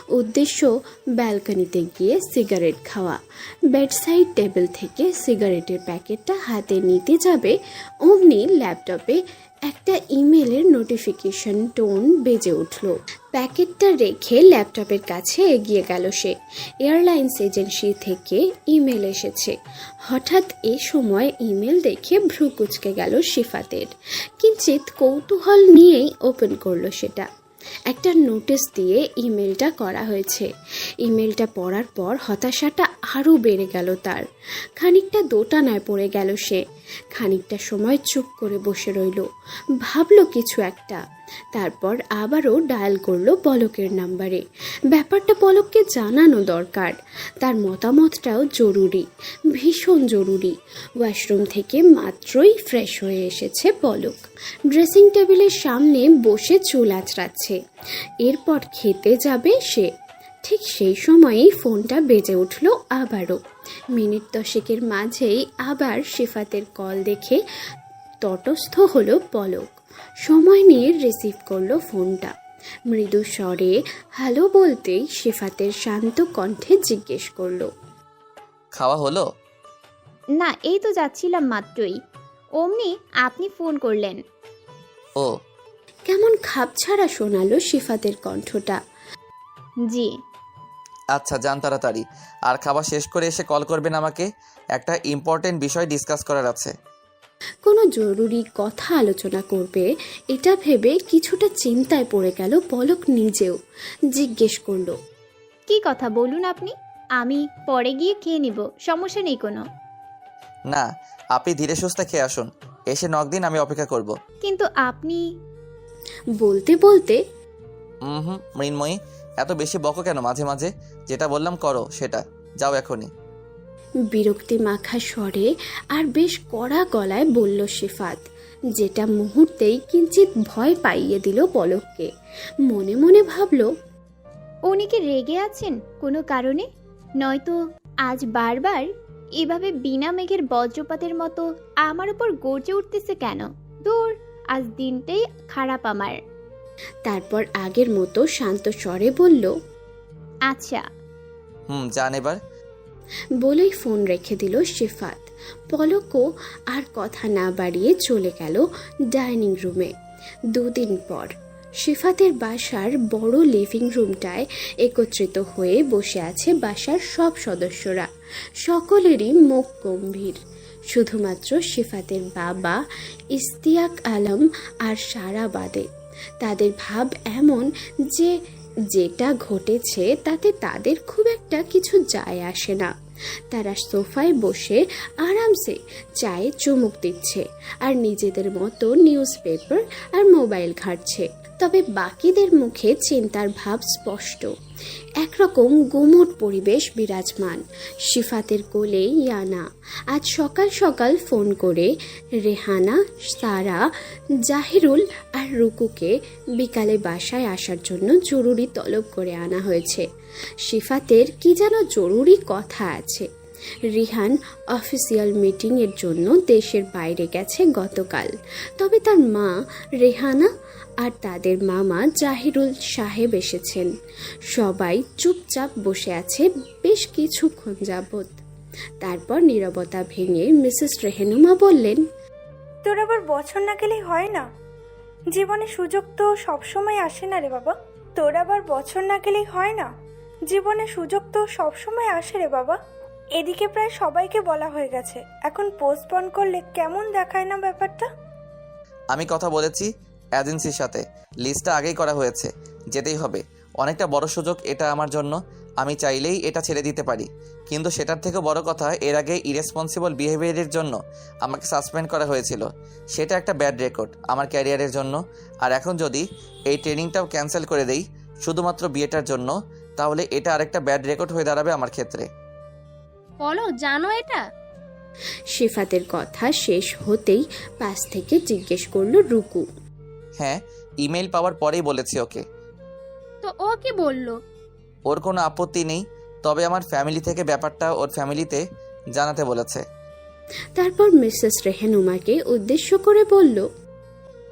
উদ্দেশ্য ব্যালকনিতে গিয়ে সিগারেট খাওয়া। বেডসাইড টেবিল থেকে সিগারেটের প্যাকেটটা হাতে নিতে যাবে, অমনি ল্যাপটপে একটা ইমেলের নোটিফিকেশন টোন বেজে উঠল। প্যাকেটটা রেখে ল্যাপটপের কাছে এগিয়ে গেল সে। এয়ারলাইন্স এজেন্সি থেকে ইমেল এসেছে। হঠাৎ এ সময় ইমেল দেখে ভ্রু কুঁচকে গেল সিফাতের। কিঞ্চিত কৌতূহল নিয়েই ওপেন করলো সেটা। একটা নোটিশ দিয়ে ইমেলটা করা হয়েছে। ইমেলটা পড়ার পর হতাশাটা আরও বেড়ে গেল তার। খানিকটা দোটানায় পড়ে গেল সে। খানিকটা সময় চুপ করে বসে রইল, ভাবলো কিছু একটা। তারপর আবারও ডায়াল করলো পলকের নাম্বারে। ব্যাপারটা পলককে জানানো দরকার। তার মতামতটাও জরুরি, ভীষণ জরুরি। ওয়াশরুম থেকে মাত্রই ফ্রেশ হয়ে এসেছে পলক। ড্রেসিং টেবিলের সামনে বসে চুল আঁচড়াচ্ছে। এরপর খেতে যাবে সে। ঠিক সেই সময়েই ফোনটা বেজে উঠল আবারও। মিনিট 10 মাঝেই আবার সিফাতের কল দেখে তটস্থ হলো পলক। সময় নিয়ে রিসিভ করলো ফোনটা। মৃদু স্বরে হ্যালো বলতেই সিফাতের শান্ত কণ্ঠে জিজ্ঞেস করলো, খাওয়া হলো? না, এই তো যাচ্ছিলাম মাত্রই, অমনি আপনি ফোন করলেন। ও, কেমন খাপছাড়া শোনালো সিফাতের কণ্ঠটা। জি। আচ্ছা, যান তাড়াতাড়ি। আর খাওয়া শেষ করে এসে কল করবেন আমাকে, একটা ইম্পর্টেন্ট বিষয় ডিসকাস করার আছে। কোনো জরুরি কথা আলোচনা করবে এটা ভেবে কিছুটা চিন্তায় পড়ে গেল পলক নিজেও। জিজ্ঞেস করলো, কি কথা বলুন আপনি, আমি পরে গিয়ে খেয়ে নিব, সমস্যা নেই কোনো। না, আপনি ধীরে সুস্থে খেয়ে আসুন, এসে নক দিন, আমি অপেক্ষা করব। কিন্তু আপনি। বলতে বলতে মৃন্ময়ী, এত বেশি বকো কেন মাঝে মাঝে? যেটা বললাম করো সেটা, যাও এখনই। বিরক্তি মাখা স্বরে আর বেশ কড়া গলায় বলল সিফাত, যেটা মুহূর্তেই কিঞ্চিত ভয় পাইয়ে দিল পলককে। মনে মনে ভাবল, উনি কি রেগে আছেন কোনো কারণে? নয়তো আজ বারবার এভাবে বিনা মেঘের বজ্রপাতের মতো আমার উপর গর্জে উঠতেছে কেন? দূর, আজ দিনটাই খারাপ আমার। তারপর আগের মতো শান্ত স্বরে বলল, আচ্ছা। যান এবার। বলেই ফোন রেখে দিল সিফাত। পলকও আর কথা না বাড়িয়ে চলে গেল ডাইনিং রুমে। 2 দিন পর সিফাতের বাসার বড় লিভিং রুমটায় একত্রিত হয়ে বসে আছে বাসার সব সদস্যরা। সকলেরই মুখ গম্ভীর, শুধুমাত্র সিফাতের বাবা ইস্তিয়াক আলম আর সারা বাদে। তাদের ভাব এমন যে যেটা ঘটেছে তাতে তাদের খুব একটা কিছু যায় আসে না। তারা সোফায় বসে আরামসে চায়ে চুমুক দিচ্ছে আর নিজেদের মতো নিউজ পেপার আর মোবাইল ঘাঁটছে। তবে বাকিদের মুখে চিন্তার ভাব স্পষ্ট। একরকম গুমোট পরিবেশ বিরাজমান। সিফাতের কোলে ইয়ানা আজ সকাল সকাল ফোন করে রেহানা, সারা, জাহিরুল আর রুকুকে বিকালে বাসায় আসার জন্য জরুরি তলব করে আনা হয়েছে। সিফাতের কি যেন জরুরি কথা আছে। রিহান অফিসিয়াল মিটিংয়ের জন্য দেশের বাইরে গেছে গতকাল। তবে তার মা রেহানা আর তাদের মামা জাহিরুল সাহেব এসেছেন। সবাই চুপচাপ বসে আছে বেশ কিছুক্ষণ যাবৎ। তারপর নীরবতা ভেঙে মিসেস রেহেনুমা বললেন, তোর আবার বছর না গেলেই হয় না? জীবনে সুযোগ তো সবসময় আসে না রে বাবা। তোর আবার বছর না গেলেই হয় না? জীবনে সুযোগ তো সবসময় আসে রে বাবা। এদিকে প্রায় সবাইকে বলা হয়ে গেছে, এখন পোস্টপন করলে কেমন দেখায় না ব্যাপারটা? আমি কথা বলেছি এজেন্সির সাথে, লিস্টটা আগেই করা হয়েছে, যেতেই হবে। অনেকটা বড় সুযোগ এটা আমার জন্য, আমি চাইলেই এটা ছেড়ে দিতে পারি। কিন্তু সেটার থেকে বড় কথা, এর আগে ইরেসপন্সিবল বিহেভিয়ারের জন্য আমাকে সাসপেন্ড করা হয়েছিল। সেটা একটা ব্যাড রেকর্ড আমার ক্যারিয়ারের জন্য। আর এখন যদি এই ট্রেনিংটাও ক্যান্সেল করে দেই শুধুমাত্র বিয়েটার জন্য, তাহলে এটা আরেকটা ব্যাড রেকর্ড হয়ে দাঁড়াবে আমার ক্ষেত্রে। বলো, জানো এটা? সিফাতের কথা শেষ হতেই পাশ থেকে জিজ্ঞেস করলো রুকু। হ্যাঁ, ইমেল পাওয়ার পরেই বলেছি ওকে। তো ও কি বললো? ওর কোনো আপত্তি নেই, তবে আমার ফ্যামিলি থেকে ব্যাপারটা ওর ফ্যামিলিতে জানাতে বলেছে। তারপর মিসেস রেহেনুমাকে উদ্দেশ্য করে বলল,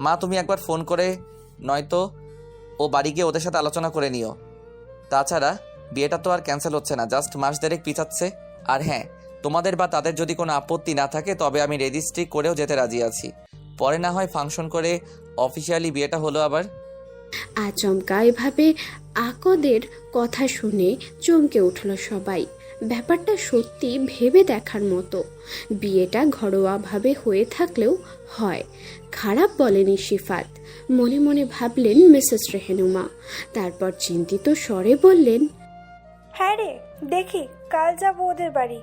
মা, তুমি একবার ফোন করে নয়তো ও বাড়ি গিয়ে ওদের সাথে আলোচনা করে নিও। তাছাড়া বিয়েটা তো আর ক্যান্সেল হচ্ছে না, জাস্ট মাস দেড়েক পিছাচ্ছে। আর হ্যাঁ, তোমাদের বা তাদের যদি কোনো আপত্তি না থাকে তবে আমি রেজিস্ট্রি করেও যেতে রাজি আছি। পরে না হয় ফাংশন করে অফিসিয়ালি বিয়েটা হলো আবার। আচমকা এভাবে আকদের কথা শুনে চমকে উঠল সবাই। ব্যাপারটা সত্যি ভেবে দেখার মতো। বিয়েটা ঘরোয়াভাবে হয়ে থাকলেও হয়, খারাপ বলেনি সিফাত। মনে মনে ভাবলেন মিসেস রেহেনুমা। তারপর চিন্তিত স্বরে বললেন, হ্যাঁ রে, দেখি কাল যাবো ওদের বাড়ি,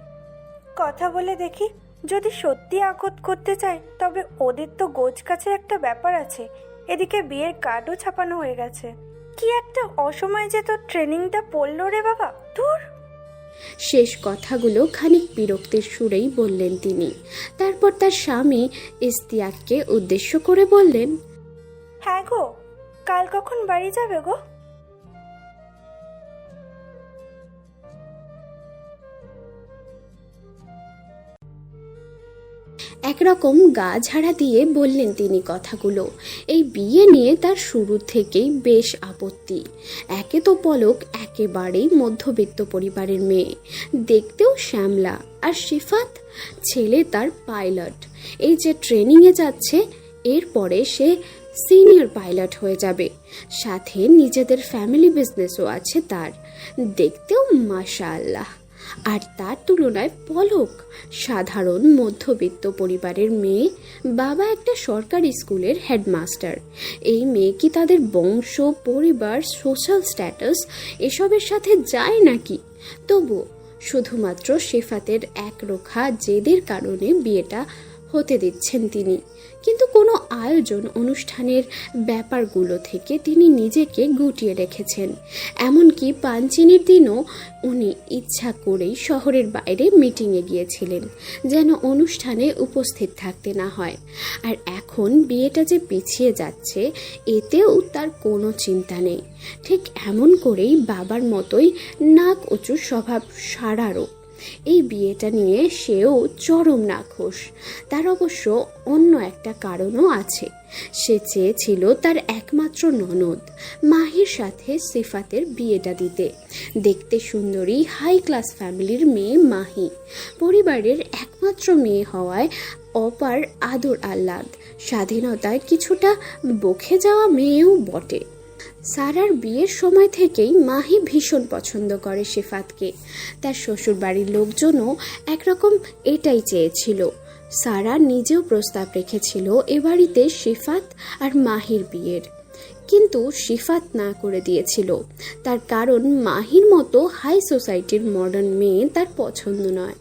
কথা বলে দেখি। যদি সত্যি আকত করতে চায় তবে ওদের তো গোছ কাছের একটা ব্যাপার আছে। এদিকে বিয়ের কার্ডও ছাপানো হয়ে গেছে। কি একটা অসময়ে যে তোর ট্রেনিংটা পড়লো রে বাবা, ধুর। শেষ কথাগুলো খানিক বিরক্তির সুরেই বললেন তিনি। তারপর তার স্বামী ইস্তিয়াককে উদ্দেশ্য করে বললেন, হ্যাঁ গো, কাল কখন বাড়ি যাবে গো? একরকম গা ঝাড়া দিয়ে বললেন তিনি কথাগুলো। এই বিয়ে নিয়ে তার শুরু থেকেই বেশ আপত্তি। একে তো পলক একেবারেই মধ্যবিত্ত পরিবারের মেয়ে, দেখতেও শ্যামলা, আর সিফাত ছেলে তার পাইলট। এই যে ট্রেনিংয়ে যাচ্ছে, এরপরে সে সিনিয়র পাইলট হয়ে যাবে, সাথে নিজেদের ফ্যামিলি বিজনেসও আছে তার, দেখতেও মাশাআল্লাহ। আর তার তুলনায় পলক সাধারণ মধ্যবিত্ত পরিবারের মেয়ে, বাবা একটা সরকারি স্কুলের হেডমাস্টার। এই মেয়ে কি তাদের বংশ, পরিবার, সোশ্যাল স্ট্যাটাস এসবের সাথে যায় নাকি? তবু শুধুমাত্র সিফাতের একরোখা জেদের কারণে বিয়েটা হতে দিচ্ছেন তিনি। কিন্তু কোনো আয়োজন অনুষ্ঠানের ব্যাপারগুলো থেকে তিনি নিজেকে গুটিয়ে রেখেছেন। এমনকি পাঞ্চিনির দিনও উনি ইচ্ছা করেই শহরের বাইরে মিটিংয়ে গিয়েছিলেন, যেন অনুষ্ঠানে উপস্থিত থাকতে না হয়। আর এখন বিয়েটা যে পিছিয়ে যাচ্ছে, এতেও তার কোনো চিন্তা নেই। ঠিক এমন করেই বাবার মতোই নাক উঁচু স্বভাব সারারও। এই বিয়েটা নিয়ে সেও চরম নাখোশ। তার অবশ্য অন্য একটা কারণও আছে। সে চেয়েছিল তার একমাত্র ননদ মাহির সাথে সিফাতের বিয়েটা দিতে। দেখতে সুন্দরী, হাই ক্লাস ফ্যামিলির মেয়ে মাহি, পরিবারের একমাত্র মেয়ে হওয়ায় অপার আদর আহ্লাদ, স্বাধীনতায় কিছুটা বকে যাওয়া মেয়েও বটে। সারার বিয়ের সময় থেকেই মাহি ভীষণ পছন্দ করে সিফাতকে। তার শ্বশুরবাড়ির লোকজনও একরকম এটাই চেয়েছিল। সারা নিজেও প্রস্তাব রেখেছিল এ বাড়িতে সিফাত আর মাহির বিয়ের, কিন্তু সিফাত না করে দিয়েছিল। তার কারণ মাহির মতো হাই সোসাইটির মডার্ন মেয়ে তার পছন্দ নয়।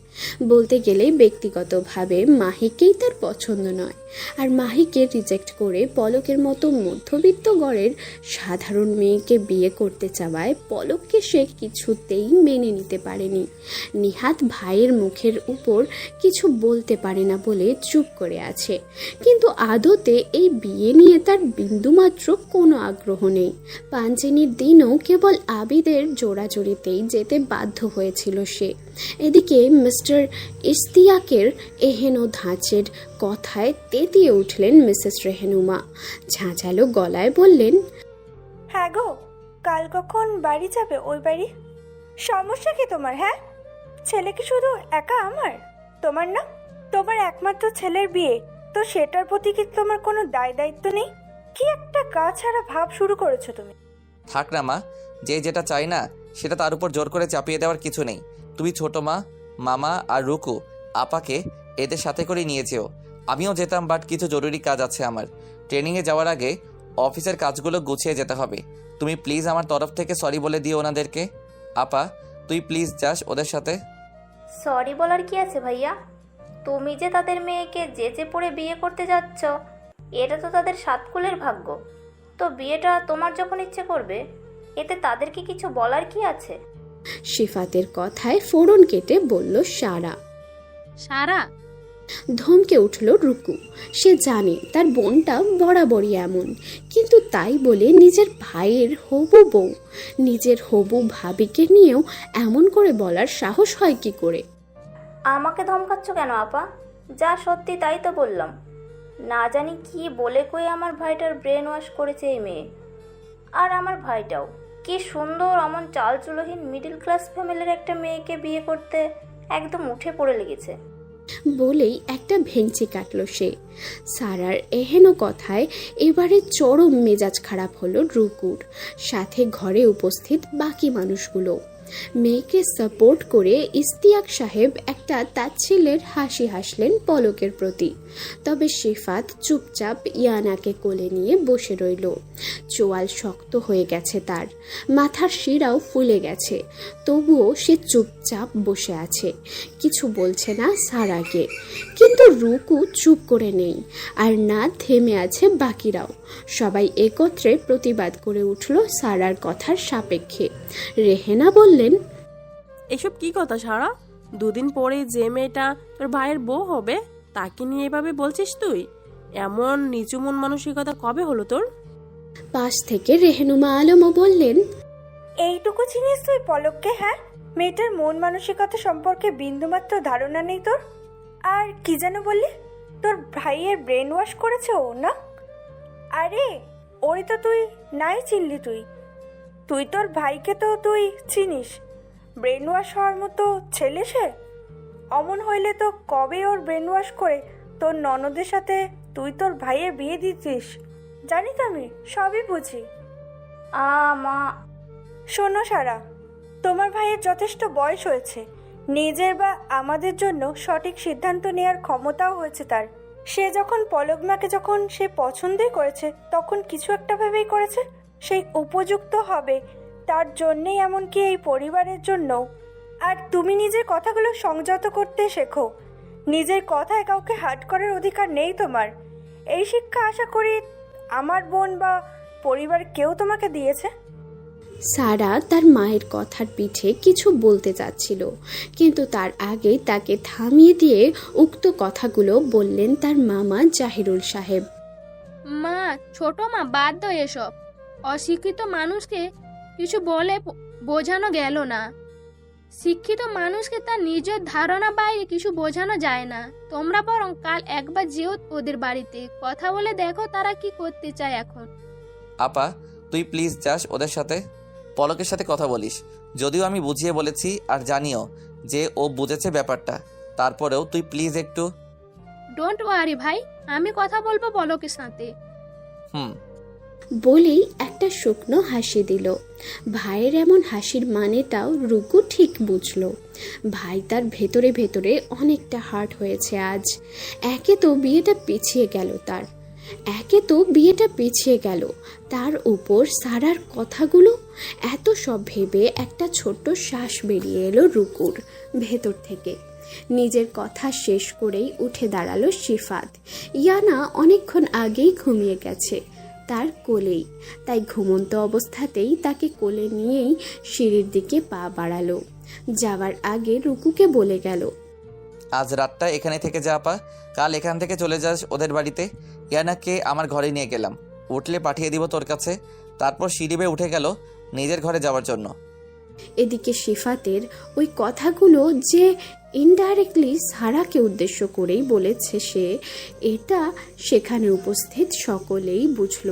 বলতে গেলে ব্যক্তিগতভাবে মাহিকেই তার পছন্দ নয়। আর মাহিকে রিজেক্ট করে পলকের মতো মধ্যবিত্ত ঘরের সাধারণ মেয়েকে বিয়ে করতে চাওয়ায় পলককে সে কিছুতেই মেনে নিতে পারেনি। নিহাত ভাইয়ের মুখের উপর কিছু বলতে পারে না বলে চুপ করে আছে, কিন্তু আদতে এই বিয়ে নিয়ে তার বিন্দুমাত্র কোনো আগ্রহ নেই। পাঞ্চেনির দিনও কেবল আবিদের জোড়াজোড়িতেই যেতে বাধ্য হয়েছিল সে। এদিকে মিস্টার ইস্তিয়াকের এহেন ধাঁচের কথায় তেতিয়ে উঠলেন মিসেস রেহেনুমা। ঝাঁঝালো গলায় বললেন, হ্যাঁ গো, কাল কখন বাড়ি যাবে? ওই বাড়ি সমস্যা কি তোমার? হ্যাঁ, ছেলে কি শুধু একা আমার? তোমার না, তোমার একমাত্র ছেলের বিয়ে, তো সেটার প্রতি কি তোমার কোনো দায় দায়িত্ব নেই? কি একটা গা ছাড়া ভাব শুরু করেছো তুমি। থাক না মা, যে যেটা চাই না সেটা তার উপর জোর করে চাপিয়ে দেওয়ার কিছু নেই। তুমি ছোট মা, মামা আর রুকু আপাকে এদের সাথে করে নিয়ে যেও। আমিও যেতাম, বাট কিছু জরুরি কাজ আছে আমার। ট্রেনিংয়ে যাওয়ার আগে অফিসের কাজগুলো গুছিয়ে যেতে হবে। তুমি প্লিজ আমার তরফ থেকে সরি বলে দিও ওনাদেরকে। আপা, তুই প্লিজ যাস ওদের সাথে। সরি বলার কি আছে ভাইয়া? তুমি যে তাদের মেয়েকে যেচে পড়ে বিয়ে করতে যাচ্ছ, এটা তো তাদের সাতকুলের ভাগ্য। তো বিয়েটা তোমার যখন ইচ্ছে করবে, এতে তাদের কি কিছু বলার কি আছে? সিফাতের কথায় ফোড়ন কেটে বলল সারা। সারা? ধমকে উঠল রুকু। সে জানে তার বোনটা বরাবরই এমন, কিন্তু তাই বলে নিজের ভাইয়ের হবু বউ, নিজের হবু ভাবিকে নিয়েও এমন করে বলার সাহস হয় কি করে? আমাকে ধমকাচ্ছ কেন আপা? যা সত্যি তাই তো বললাম। না জানি কি বলে কই আমার ভাইটার ব্রেন ওয়াশ করেছে এই মেয়ে। আর আমার ভাইটাও কি সুন্দর অমন চালচুলোহীন মিডল ক্লাস ফ্যামিলির একটা মেয়েকে বিয়ে করতে একদম উঠে পড়ে লেগেছে। বলেই একটা ভেঙচি কাটল সে। সারার এহেন কথায় এবারে চরম মেজাজ খারাপ হলো রুকুর, সাথে ঘরে উপস্থিত বাকি মানুষগুলো। মেয়েকে সাপোর্ট করে ইস্তিয়াক সাহেব একটা তাচ্ছিল্যের হাসি হাসলেন পলকের প্রতি। তবে সিফাত চুপচাপ ইয়ানাকে কোলে নিয়ে বসে রইল। চোয়াল শক্ত হয়ে গেছে তার, মাথার শিরাও ফুলে গেছে, তবুও সে চুপচাপ বসে আছে, কিছু বলছে না সারাকে। কিন্তু রুকু চুপ করে নেই, আর না থেমে আছে বাকিরাও। সবাই একত্রে প্রতিবাদ করে উঠল সারার কথার সাপেক্ষে। রেহেনা বললেন, এসব কি কথা সারা? দুদিন পরে যে মেয়েটা তোর ভাইয়ের বউ হবে তাকে নিয়ে এভাবে বলছিস তুই? এমন নিচু মন মানসিকতা কবে হলো তোর? পাশ থেকে রেহেনুমা আলমও বললেন, এইটুকু চিনিস তুই পলককে? হ্যাঁ, মেয়েটার মন মানসিকতা সম্পর্কে বিন্দুমাত্র ধারণা নেই তোর। আর কি যেন বললি? তোর ভাইয়ের ব্রেন ওয়াশ করেছে ও না? আরে ওরে তো তুই নাই চিনলি, তুই তোর ভাইকে তো তুই চিনিস। ব্রেন ওয়াশ হওয়ার মতো ছেলে সে। অমন হইলে তো কবে ওর ব্রেন ওয়াশ করে তোর ননদের সাথে তুই তোর ভাইয়ের বিয়ে দিতিস। জানি তো, আমি সবই বুঝি। মা, শোনো সারা, তোমার ভাইয়ের যথেষ্ট বয়স হয়েছে, নিজের বা আমাদের জন্য সঠিক সিদ্ধান্ত নেওয়ার ক্ষমতাও হয়েছে তার। সে যখন পলকমাকে যখন সে পছন্দই করেছে, তখন কিছু একটা ভেবেই করেছে। সেই উপযুক্ত হবে তার জন্যেই, এমনকি এই পরিবারের জন্য। আর তুমি নিজের কথাগুলো সংযত করতে শেখো। নিজের কথায় কাউকে হার্ট করার অধিকার নেই তোমার। এই শিক্ষা আশা করি আমার বোন বা পরিবার কেউ তোমাকে দিয়েছে। সারা তার মায়ের কথার পিঠে কিছু বলতে যাচ্ছিল, কিন্তু তার আগে তাকে থামিয়ে দিয়ে উক্ত কথাগুলো বললেন তার মামা জাহিরুল সাহেব। মা, ছোট মা, বাদ দাও এসব। অশিক্ষিত মানুষকে কিছু বলে বোঝানো গেল না। শিক্ষিত মানুষকে তার নিজের ধারণা বাইরে কিছু বোঝানো যায় না। তোমরা বরং কাল একবার যেও ওদের বাড়িতে, কথা বলে দেখো তারা কি করতে চায় এখন। আপা, তুই প্লিজ যাস ওদের সাথে, পলকের সাথে কথা বলিস। যদিও আমি বুঝিয়ে বলেছি আর জানিও যে ও বুঝেছে ব্যাপারটা, তারপরেও তুই প্লিজ একটু। ডোন্ট ওয়ারি ভাই, আমি কথা বলবো পলকের সাথে। বলেই একটা শুকনো হাসি দিল। ভাইয়ের এমন হাসির মানেটাও রুকু ঠিক বুঝল। ভাই তার ভেতরে ভেতরে অনেকটা হার্ট হয়েছে আজ। একে তো বিয়েটা পিছিয়ে গেল, তার উপর সারার কথাগুলো। এত সব ভেবে একটা ছোট্ট শ্বাস বেরিয়ে এলো রুকুর ভেতর থেকে। নিজের কথা শেষ করেই উঠে দাঁড়ালো সিফাত। ইয়ানা অনেকক্ষণ আগেই ঘুমিয়ে গেছে তার কোলেই, তাই ঘুমন্ত অবস্থাতেই তাকে কোলে নিয়েই সিঁড়ির দিকে পা বাড়ালো। যাওয়ার আগে রুকুকে বলে গেল, আজ রাতটা এখানে থেকে যা আপা, কাল এখান থেকে চলে যাস ওদের বাড়িতে। ইয়ানাকে আমার ঘরে নিয়ে গেলাম, উঠলে পাঠিয়ে দিব তোর কাছে। তারপর সিঁড়ি বেয়ে উঠে গেল নিজের ঘরে যাওয়ার জন্য। এদিকে সিফাতের ওই কথাগুলো যে ইনডাইরেক্টলি সারাকে উদ্দেশ্য করেই বলেছে সে, এটা সেখানে উপস্থিত সকলেই বুঝল।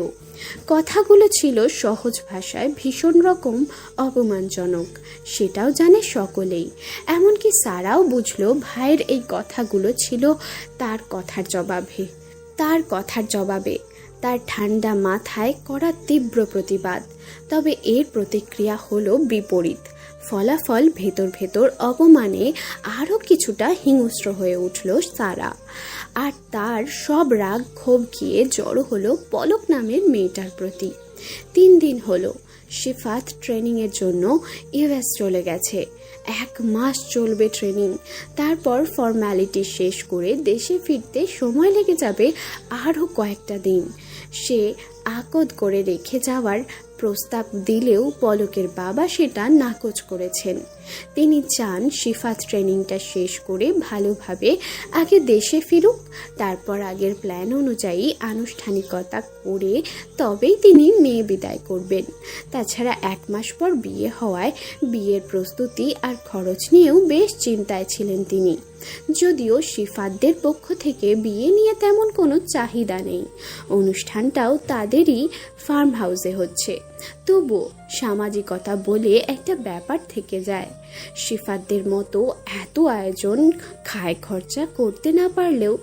কথাগুলো ছিল সহজ ভাষায় ভীষণ রকম অপমানজনক, সেটাও জানে সকলেই। এমনকি সারাও বুঝলো ভাইয়ের এই কথাগুলো ছিল তার কথার জবাবে তার ঠান্ডা মাথায় করা তীব্র প্রতিবাদ। তবে এর প্রতিক্রিয়া হলো বিপরীত। ফলাফল ভেতর ভেতর অপমানে আরও কিছুটা হিংস্র হয়ে উঠল সারা। আর তার সব রাগ ক্ষোভ গিয়ে জড়ো হলো পলক নামের মেয়েটার প্রতি। 3 দিন হলো সিফাত ট্রেনিংয়ের জন্য ইউএস চলে গেছে। 1 মাস চলবে ট্রেনিং, তারপর ফর্ম্যালিটি শেষ করে দেশে ফিরতে সময় লেগে যাবে আরও কয়েকটা দিন। সে আকদ করে রেখে যাওয়ার প্রস্তাব দিলেও পলকের বাবা সেটা নাকচ করেছেন। তিনি চান সিফাত ট্রেনিংটা শেষ করে ভালোভাবে আগে দেশে ফিরুক, তারপর আগের প্ল্যান অনুযায়ী আনুষ্ঠানিকতা করে তবেই তিনি মেয়ে বিদায় করবেন। তাছাড়া 1 মাস পর বিয়ে হওয়ায় বিয়ের প্রস্তুতি আর খরচ নিয়েও বেশ চিন্তায় ছিলেন তিনি। যদিও সিফাতদের পক্ষ থেকে বিয়ে নিয়ে তেমন কোনো চাহিদা নেই, অনুষ্ঠানটাও তাদেরই ফার্ম হাউসে হচ্ছে, তবুও সামাজিকতা বলে একটা ব্যাপার থেকে যায়। সিফাতদের মতো এত আয়োজন খায় খরচা করতে না পারলেও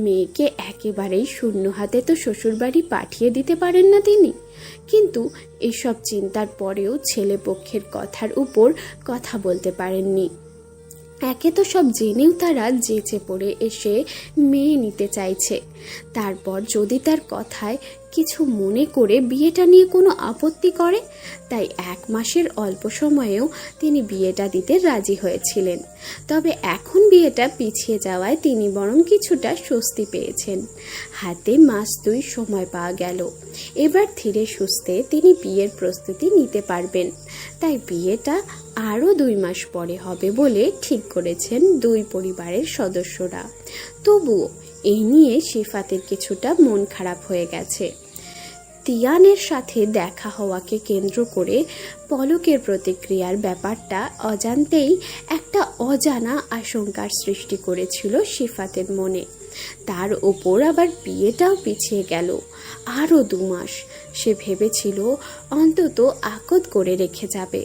মেয়েকে একেবারেই শূন্য হাতে তো শ্বশুরবাড়ি পাঠিয়ে দিতে পারেন না তিনি। কিন্তু এসব চিন্তার পরেও ছেলে পক্ষের কথার উপর কথা বলতে পারেননি। একে তো সব জেনেও তারা যেচে পড়ে এসে মেয়ে নিতে চাইছে, তারপর যদি তার কথায় কিছু মনে করে বিয়েটা নিয়ে কোনো আপত্তি করে, তাই 1 মাসের অল্প সময়েও তিনি বিয়েটা দিতে রাজি হয়েছিলেন। তবে এখন বিয়েটা পিছিয়ে যাওয়ায় তিনি বরং কিছুটা স্বস্তি পেয়েছেন। হাতে 2 মাস সময় পাওয়া গেল। এবার ধীরে সুস্থে তিনি বিয়ের প্রস্তুতি নিতে পারবেন। তাই বিয়েটা আরও 2 মাস পরে হবে বলে ঠিক করেছেন 2 পরিবারের সদস্যরা। তবুও এই নিয়ে সিফাতের কিছুটা মন খারাপ হয়ে গেছে। তিয়ানের সাথে দেখা হওয়াকে কেন্দ্র করে পলকের প্রতিক্রিয়ার ব্যাপারটা অজান্তেই একটা অজানা আশঙ্কার সৃষ্টি করেছিল সিফাতের মনে। তার ওপর আবার বিয়েটাও পিছিয়ে গেল আরও 2 মাস। সে ভেবেছিল অন্তত আকদ করে রেখে যাবে,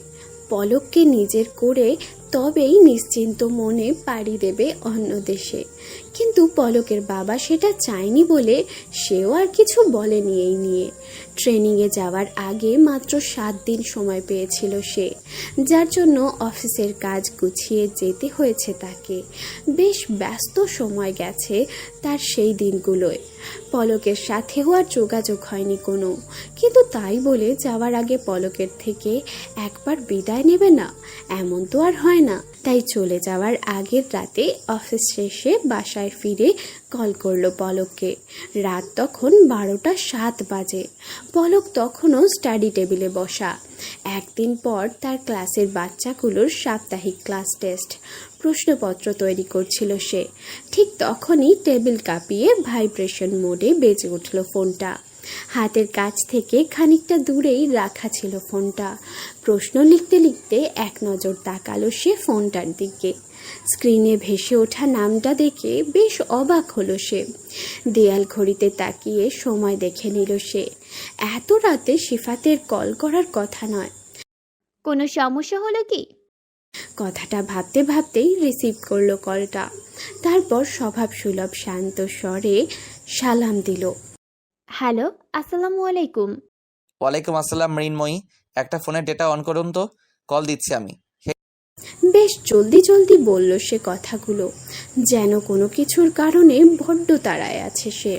পলককে নিজের করে তবেই নিশ্চিন্ত মনে পাড়ি দেবে অন্য দেশে। কিন্তু পলকের বাবা সেটা চায়নি বলে সেও আর কিছু বলেনি এই নিয়ে। ট্রেনিংয়ে যাওয়ার আগে মাত্র 7 দিন সময় পেয়েছিল সে, যার জন্য অফিসের কাজ গুছিয়ে যেতে হয়েছে তাকে। বেশ ব্যস্ত সময় গেছে তার সেই দিনগুলোয়। পলকের সাথেও আর যোগাযোগ হয়নি কোনো, কিন্তু তাই বলে যাওয়ার আগে পলকের থেকে একবার বিদায় নেবে না এমন তো আর হয় না। তাই চলে যাওয়ার আগের রাতে অফিস শেষে বাসায় ফিরে কল করলো পলককে। রাত তখন 12:07 বাজে। পলক তখনও স্টাডি টেবিলে বসা। একদিন পর তার ক্লাসের বাচ্চাগুলোর সাপ্তাহিক ক্লাস টেস্ট, প্রশ্নপত্র তৈরি করছিল সে। ঠিক তখনই টেবিল কাঁপিয়ে ভাইব্রেশন মোডে বেজে উঠল ফোনটা। হাতের কাছ থেকে খানিকটা দূরেই রাখা ছিল ফোনটা। প্রশ্ন লিখতে লিখতে এক নজর তাকালো সে ফোনটার দিকে। স্ক্রিনে ভেসে ওঠা নামটা দেখে বেশ অবাক হলো সে। দেয়াল ঘড়িতে তাকিয়ে সময় দেখে নিল সে। এত রাতে সিফাতের কল করার কথা নয়। কোনো সমস্যা হলো কি? কথাটা ভাবতে ভাবতেই রিসিভ করলো কলটা। তারপর স্বভাব সুলভ শান্ত স্বরে সালাম দিল। হ্যালো, আসসালামু আলাইকুম। ওয়ালাইকুম আসসালাম মৃন্ময়ী, একটা ফোনের ডেটা অন করুন তো, কল দিচ্ছি আমি। বেশ জলদি জলদি বলল সে কথাগুলো, যেন কোনো কিছুর কারণে বড্ড তাড়ায় আছে সে।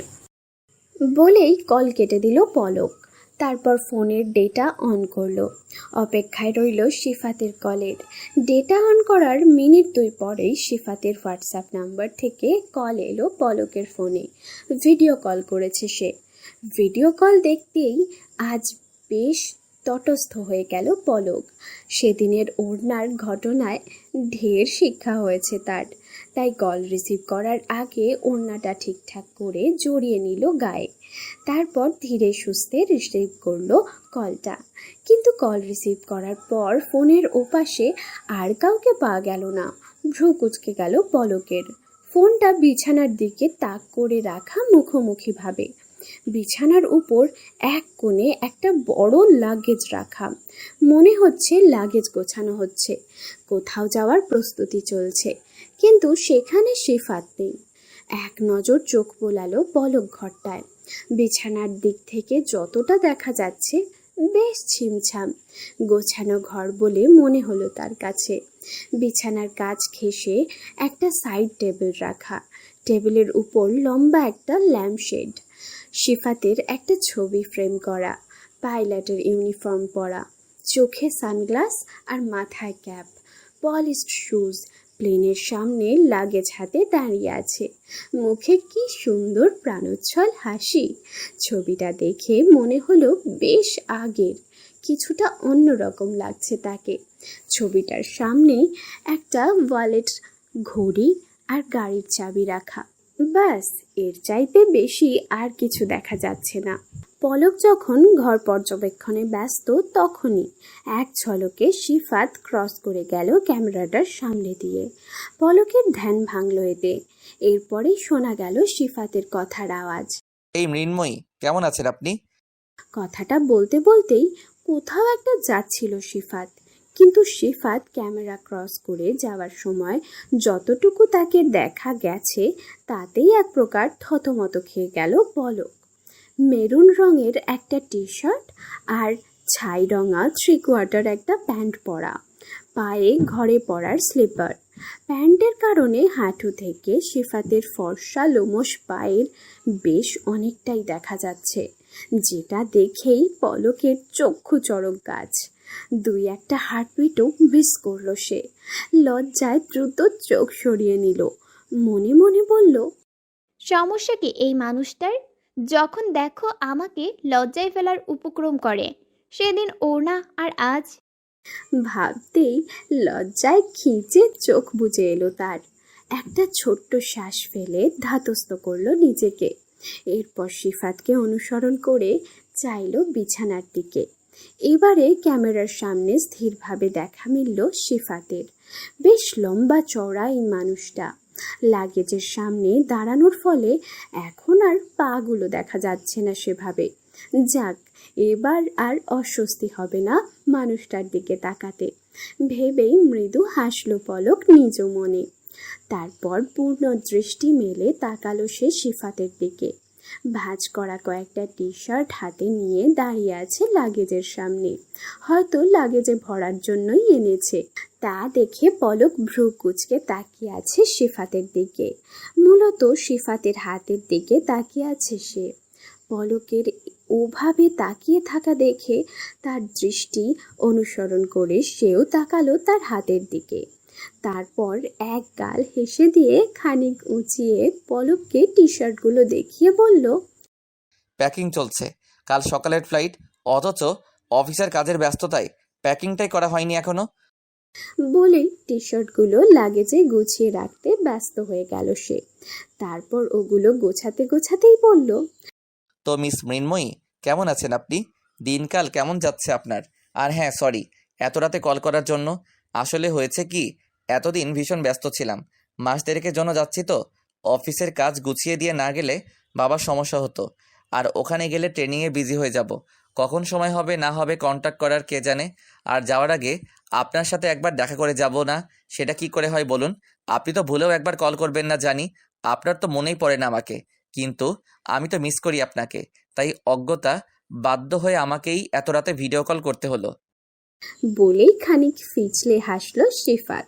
বলেই কল কেটে দিল পলক। তারপর ফোনের ডেটা অন করলো। অপেক্ষায় রইল সিফাতের কলের। ডেটা অন করার মিনিট 2 পরেই সিফাতের হোয়াটসঅ্যাপ নাম্বার থেকে কল এলো পলকের ফোনে। ভিডিও কল করেছে সে। ভিডিও কল দেখতেই আজ বেশ তটস্থ হয়ে গেল পলক। সেদিনের ওড়নার ঘটনায় ঢের শিক্ষা হয়েছে তার। তাই কল রিসিভ করার আগে ওড়নাটা ঠিকঠাক করে জড়িয়ে নিল গায়ে। তারপর ধীরে সুস্থে রিসিভ করলো কলটা। কিন্তু কল রিসিভ করার পর ফোনের ওপাশে আর কাউকে পাওয়া গেল না। ভ্রু কুঁচকে গেল পলকের। ফোনটা বিছানার দিকে তাক করে রাখা মুখোমুখিভাবে। বিছানার উপর এক কোণে একটা বড় লাগেজ রাখা। মনে হচ্ছে লাগেজ গোছানো হচ্ছে, কোথাও যাওয়ার প্রস্তুতি চলছে। কিন্তু সেখানে সিফাত নেই। এক নজর চোখ বোলালো পলক ঘরটায়। বিছানার দিক থেকে যতটা দেখা যাচ্ছে বেশ ছিমছাম গোছানো ঘর বলে মনে হলো তার কাছে। বিছানার কাছ ঘেঁষে একটা সাইড টেবিল রাখা। টেবিলের উপর লম্বা একটা ল্যাম্পশেড। সিফাতের একটা ছবি ফ্রেম করা, পাইলটের ইউনিফর্ম পরা, চোখে সানগ্লাস আর মাথায় ক্যাপ, পলিশড শুজ। প্লেনের সামনে লাগেজ হাতে দাঁড়িয়ে আছে, মুখে কি সুন্দর প্রাণোচ্ছল হাসি। ছবিটা দেখে মনে হলো বেশ আগের, কিছুটা অন্যরকম লাগছে তাকে। ছবিটার সামনেই একটা ওয়ালেট, ঘড়ি আর গাড়ির চাবি রাখা। ব্যাস, এর চাইতে বেশি আর কিছু দেখা যাচ্ছে না। পলক যখন ঘর পর্যবেক্ষণে ব্যস্ত তখনই এক ঝলকে সিফাত ক্রস করে গেল ক্যামেরাটার সামনে দিয়ে। পলকের ধ্যান ভাঙল এতে। এরপরেই শোনা গেল সিফাতের কথার আওয়াজ। এই মৃন্ময়ী, কেমন আছেন আপনি? কথাটা বলতে বলতেই কোথাও একটা যাচ্ছিল সিফাত। কিন্তু সিফাত ক্যামেরা ক্রস করে যাওয়ার সময় যতটুকু তাকে দেখা গেছে তাতেই এক প্রকার থতমত খেয়ে গেল পলক। মেরুন রঙের একটা টি শার্ট আর ছাই রঙা 3/4 একটা প্যান্ট পরা, পায়ে ঘরে পরার স্লিপার। প্যান্টের কারণে হাঁটু থেকে সিফাতের ফর্সা লোমশ পায়ের বেশ অনেকটাই দেখা যাচ্ছে, যেটা দেখেই পলকের চক্ষু চড়ক গাছ। 2-1টা হার্টবিটও মিস করলো সে। লজ্জায় দ্রুত চোখ সরিয়ে নিল। মনে মনে বলল, সমস্যা কি এই মানুষটার? যখন দেখো আমাকে লজ্জায় ফেলার উপক্রম করে, সেদিন ওড়না আর আজ। ভাবতেই লজ্জায় খিঁচে চোখ বুজে এলো তার। একটা ছোট্ট শ্বাস ফেলে ধাতস্থ করলো নিজেকে। এরপর সিফাতকে অনুসরণ করে চাইলো বিছানার দিকে। এবারে ক্যামেরার সামনে স্থিরভাবে দেখা মিলল সিফাতের। বেশ লম্বা চওড়া এই মানুষটা। লাগেজের সামনে দাঁড়ানোর ফলে এখন আর পাগুলো দেখা যাচ্ছে না সেভাবে। যাক, এবার আর অস্বস্তি হবে না মানুষটার দিকে তাকাতে ভেবেই মৃদু হাসলো পলক নিজ মনে। তারপর পূর্ণ দৃষ্টি মেলে তাকালো সে সিফাতের দিকে। ভাঁজ করা কয়েকটা টি শার্ট হাতে নিয়ে দাঁড়িয়ে আছে লাগেজের সামনে, হয়তো লাগেজে ভরার জন্যই এনেছে। তা দেখে পলক ভ্রু কুঁচকে তাকিয়ে আছে সিফাতের দিকে। মূলত সিফাতের হাতের দিকে তাকিয়ে আছে সে। পলকের ওভাবে তাকিয়ে থাকা দেখে তার দৃষ্টি অনুসরণ করে সেও তাকালো তার হাতের দিকে। তারপর এক গাল হেসে দিয়ে খানিক উঁচিয়ে পলককে টি শার্টগুলো দেখিয়ে বলল, প্যাকিং চলছে, কাল সকালের ফ্লাইট, অথচ অফিসের কাজের ব্যস্ততায় প্যাকিংটাই করা হয়নি এখনো। বলেই টি শার্টগুলো লাগেজে গুছিয়ে রাখতে ব্যস্ত হয়ে গেল সে। তারপর ওগুলো গোছাতে গোছাতেই বলল, তো মিস মৃন্ময়ী, কেমন আছেন আপনি? দিনকাল কেমন যাচ্ছে আপনার? আর হ্যাঁ, সরি এত রাতে কল করার জন্য। আসলে হয়েছে কি, এতদিন ভীষণ ব্যস্ত ছিলাম। মাস দেড়েকের জন্য যাচ্ছি তো, অফিসের কাজ গুছিয়ে দিয়ে না গেলে বাবার সমস্যা হতো। আর ওখানে গেলে ট্রেনিংয়ে বিজি হয়ে যাব। কখন সময় হবে না হবে কন্ট্যাক্ট করার কে জানে। আর যাওয়ার আগে আপনার সাথে একবার দেখা করে যাব না, সেটা কি করে হয় বলুন? আপনি তো ভুলেও একবার কল করবেন না জানি, আপনার তো মনেই পড়ে না আমাকে। কিন্তু আমি তো মিস করি আপনাকে, তাই অজ্ঞতা বাধ্য হয়ে আমাকেই এত রাতে ভিডিও কল করতে হলো। বলেই খানিক ফিচলে হাসলো সিফাত।